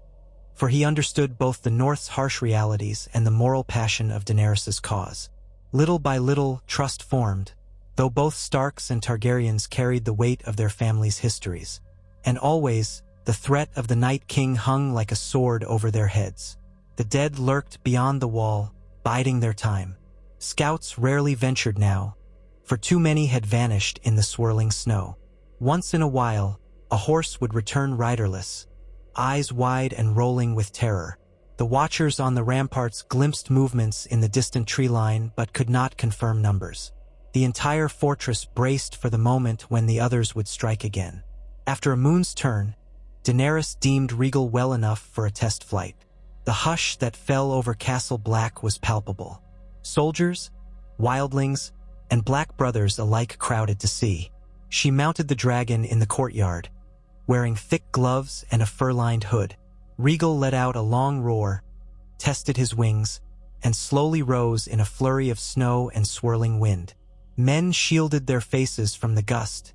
for he understood both the North's harsh realities and the moral passion of Daenerys' cause. Little by little, trust formed, though both Starks and Targaryens carried the weight of their families' histories. And always, the threat of the Night King hung like a sword over their heads. The dead lurked beyond the wall, biding their time. Scouts rarely ventured now, for too many had vanished in the swirling snow. Once in a while, a horse would return riderless, eyes wide and rolling with terror. The watchers on the ramparts glimpsed movements in the distant tree line but could not confirm numbers. The entire fortress braced for the moment when the others would strike again. After a moon's turn, Daenerys deemed Rhaegal well enough for a test flight. The hush that fell over Castle Black was palpable. Soldiers, wildlings, and Black brothers alike crowded to see. She mounted the dragon in the courtyard, wearing thick gloves and a fur-lined hood. Rhaegal let out a long roar, tested his wings, and slowly rose in a flurry of snow and swirling wind. Men shielded their faces from the gust,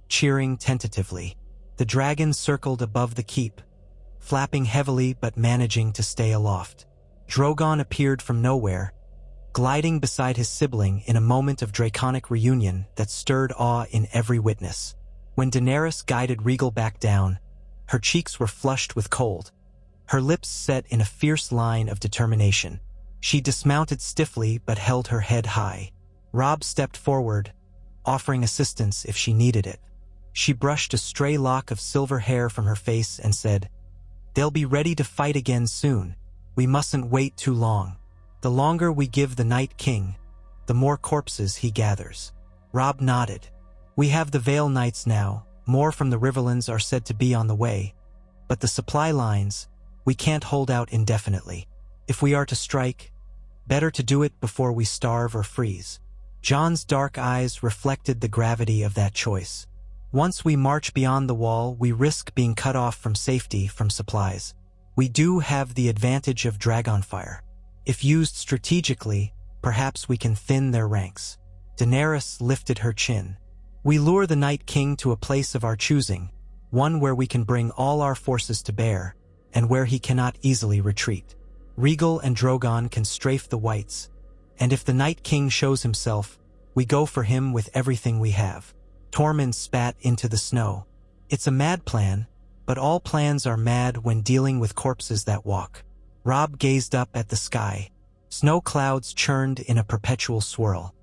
cheering tentatively. The dragon circled above the keep, flapping heavily but managing to stay aloft. Drogon appeared from nowhere, gliding beside his sibling in a moment of draconic reunion that stirred awe in every witness. When Daenerys guided Rhaegal back down, her cheeks were flushed with cold, her lips set in a fierce line of determination. She dismounted stiffly but held her head high. Robb stepped forward, offering assistance if she needed it. She brushed a stray lock of silver hair from her face and said, "They'll be ready to fight again soon. We mustn't wait too long. The longer we give the Night King, the more corpses he gathers." Robb nodded. "We have the Vale Knights now. More from the Riverlands are said to be on the way. But the supply lines, we can't hold out indefinitely. If we are to strike, better to do it before we starve or freeze." Jon's dark eyes reflected the gravity of that choice. Once we march beyond the wall, we risk being cut off from safety, from supplies. We do have the advantage of dragonfire. If used strategically, perhaps we can thin their ranks. Daenerys lifted her chin. "We lure the Night King to a place of our choosing, one where we can bring all our forces to bear, and where he cannot easily retreat. Rhaegal and Drogon can strafe the Whites, and if the Night King shows himself, we go for him with everything we have." Tormund spat into the snow. "It's a mad plan, but all plans are mad when dealing with corpses that walk." Robb gazed up at the sky. Snow clouds churned in a perpetual swirl.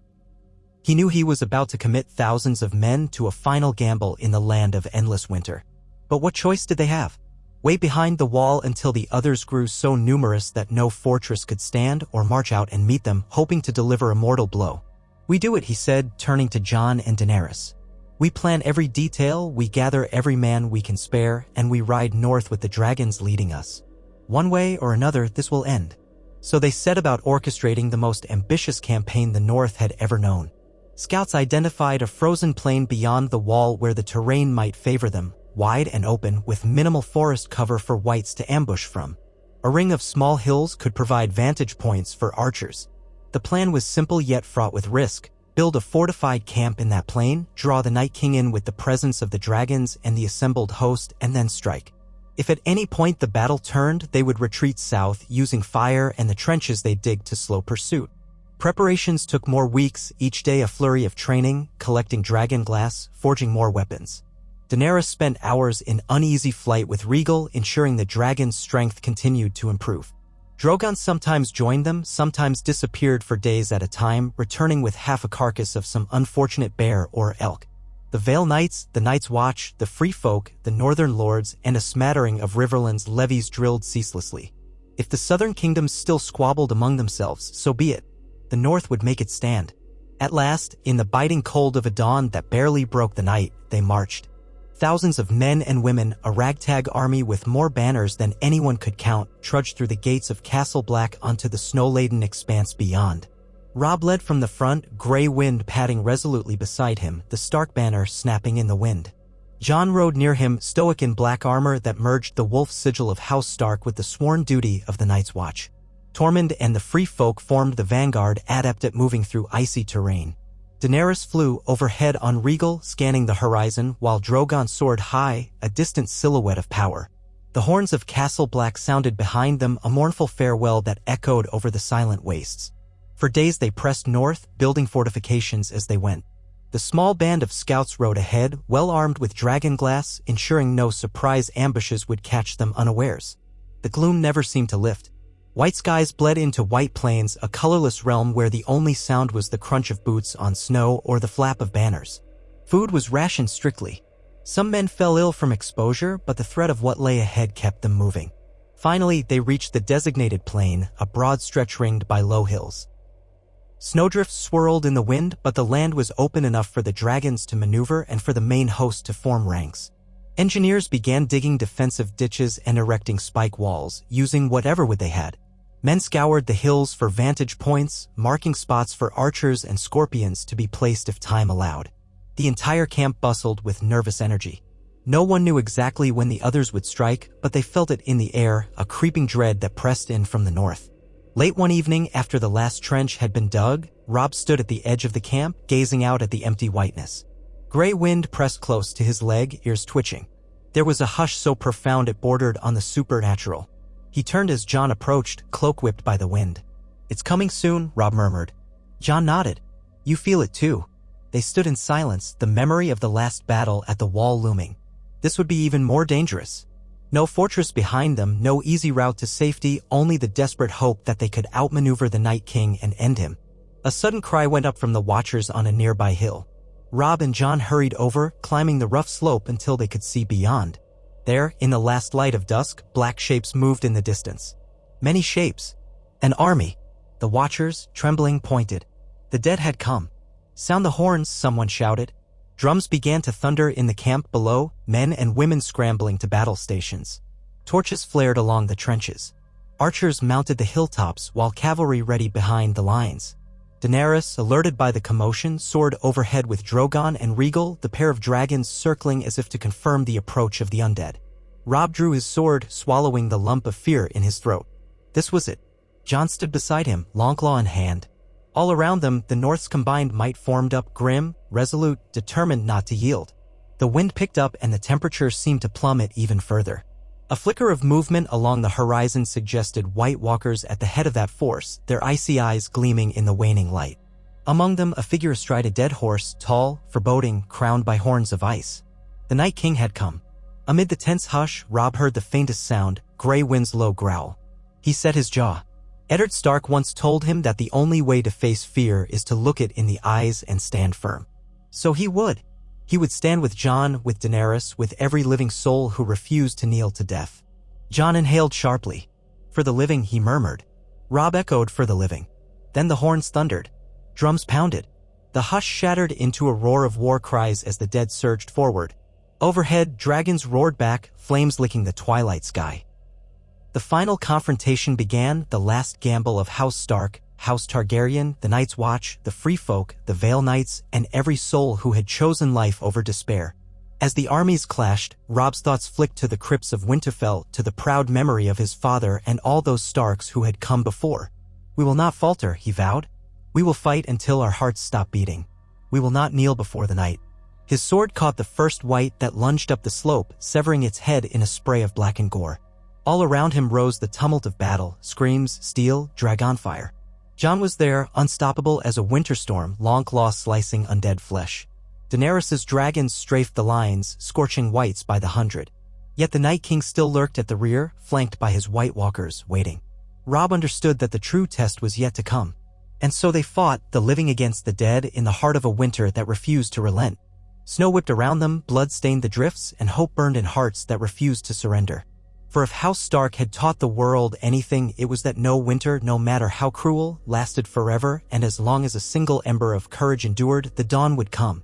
He knew he was about to commit thousands of men to a final gamble in the land of endless winter. But what choice did they have? Wait behind the wall until the others grew so numerous that no fortress could stand, or march out and meet them, hoping to deliver a mortal blow? "We do it," he said, turning to Jon and Daenerys. "We plan every detail, we gather every man we can spare, and we ride north with the dragons leading us. One way or another, this will end." So they set about orchestrating the most ambitious campaign the North had ever known. Scouts identified a frozen plain beyond the wall where the terrain might favor them, wide and open, with minimal forest cover for Whites to ambush from. A ring of small hills could provide vantage points for archers. The plan was simple yet fraught with risk. Build a fortified camp in that plain, draw the Night King in with the presence of the dragons and the assembled host, and then strike. If at any point the battle turned, they would retreat south, using fire and the trenches they dig to slow pursuit. Preparations took more weeks, each day a flurry of training, collecting dragon glass, forging more weapons. Daenerys spent hours in uneasy flight with Rhaegal, ensuring the dragon's strength continued to improve. Drogon sometimes joined them, sometimes disappeared for days at a time, returning with half a carcass of some unfortunate bear or elk. The Vale Knights, the Night's Watch, the Free Folk, the Northern Lords, and a smattering of Riverlands levies drilled ceaselessly. If the Southern Kingdoms still squabbled among themselves, so be it. The North would make it stand. At last, in the biting cold of a dawn that barely broke the night, they marched. Thousands of men and women, a ragtag army with more banners than anyone could count, trudged through the gates of Castle Black onto the snow-laden expanse beyond. Robb led from the front, gray wind padding resolutely beside him, the Stark banner snapping in the wind. Jon rode near him, stoic in black armor that merged the wolf sigil of House Stark with the sworn duty of the Night's Watch. Tormund and the Free Folk formed the vanguard, adept at moving through icy terrain. Daenerys flew overhead on Regal, scanning the horizon, while Drogon soared high, a distant silhouette of power. The horns of Castle Black sounded behind them, a mournful farewell that echoed over the silent wastes. For days they pressed north, building fortifications as they went. The small band of scouts rode ahead, well armed with dragon glass, ensuring no surprise ambushes would catch them unawares. The gloom never seemed to lift. White skies bled into white plains, a colorless realm where the only sound was the crunch of boots on snow or the flap of banners. Food was rationed strictly. Some men fell ill from exposure, but the threat of what lay ahead kept them moving. Finally, they reached the designated plain, a broad stretch ringed by low hills. Snowdrifts swirled in the wind, but the land was open enough for the dragons to maneuver and for the main host to form ranks. Engineers began digging defensive ditches and erecting spike walls, using whatever wood they had. Men scoured the hills for vantage points, marking spots for archers and scorpions to be placed if time allowed. The entire camp bustled with nervous energy. No one knew exactly when the others would strike, but they felt it in the air, a creeping dread that pressed in from the north. Late one evening, after the last trench had been dug, Robb stood at the edge of the camp, gazing out at the empty whiteness. Gray wind pressed close to his leg, ears twitching. There was a hush so profound it bordered on the supernatural. He turned as Jon approached, cloak whipped by the wind. "It's coming soon," Robb murmured. Jon nodded. "You feel it too." They stood in silence, the memory of the last battle at the wall looming. This would be even more dangerous. No fortress behind them, no easy route to safety, only the desperate hope that they could outmaneuver the Night King and end him. A sudden cry went up from the watchers on a nearby hill. Robb and Jon hurried over, climbing the rough slope until they could see beyond. There, in the last light of dusk, black shapes moved in the distance. Many shapes. An army. The watchers, trembling, pointed. The dead had come. "Sound the horns," someone shouted. Drums began to thunder in the camp below, men and women scrambling to battle stations. Torches flared along the trenches. Archers mounted the hilltops while cavalry ready behind the lines. Daenerys, alerted by the commotion, soared overhead with Drogon and Regal, the pair of dragons circling as if to confirm the approach of the undead. Robb drew his sword, swallowing the lump of fear in his throat. This was it. Jon stood beside him, longclaw in hand. All around them, the North's combined might formed up, grim, resolute, determined not to yield. The wind picked up and the temperature seemed to plummet even further. A flicker of movement along the horizon suggested White Walkers at the head of that force, their icy eyes gleaming in the waning light. Among them, a figure astride a dead horse, tall, foreboding, crowned by horns of ice. The Night King had come. Amid the tense hush, Robb heard the faintest sound, Grey Wind's low growl. He set his jaw. Eddard Stark once told him that the only way to face fear is to look it in the eyes and stand firm. So he would. He would stand with Jon, with Daenerys, with every living soul who refused to kneel to death. Jon inhaled sharply. "For the living," he murmured. Robb echoed, "For the living." Then the horns thundered. Drums pounded. The hush shattered into a roar of war cries as the dead surged forward. Overhead, dragons roared back, flames licking the twilight sky. The final confrontation began, the last gamble of House Stark, House Targaryen, the Night's Watch, the Free Folk, the Vale Knights, and every soul who had chosen life over despair. As the armies clashed, Robb's thoughts flicked to the crypts of Winterfell, to the proud memory of his father and all those Starks who had come before. "We will not falter," he vowed. "We will fight until our hearts stop beating. We will not kneel before the night." His sword caught the first wight that lunged up the slope, severing its head in a spray of blackened gore. All around him rose the tumult of battle, screams, steel, dragonfire. Jon was there, unstoppable as a winter storm, longclaw slicing undead flesh. Daenerys' dragons strafed the lines, scorching whites by the hundred. Yet the Night King still lurked at the rear, flanked by his White Walkers, waiting. Robb understood that the true test was yet to come. And so they fought, the living against the dead, in the heart of a winter that refused to relent. Snow whipped around them, blood stained the drifts, and hope burned in hearts that refused to surrender. For if House Stark had taught the world anything, it was that no winter, no matter how cruel, lasted forever, and as long as a single ember of courage endured, the dawn would come.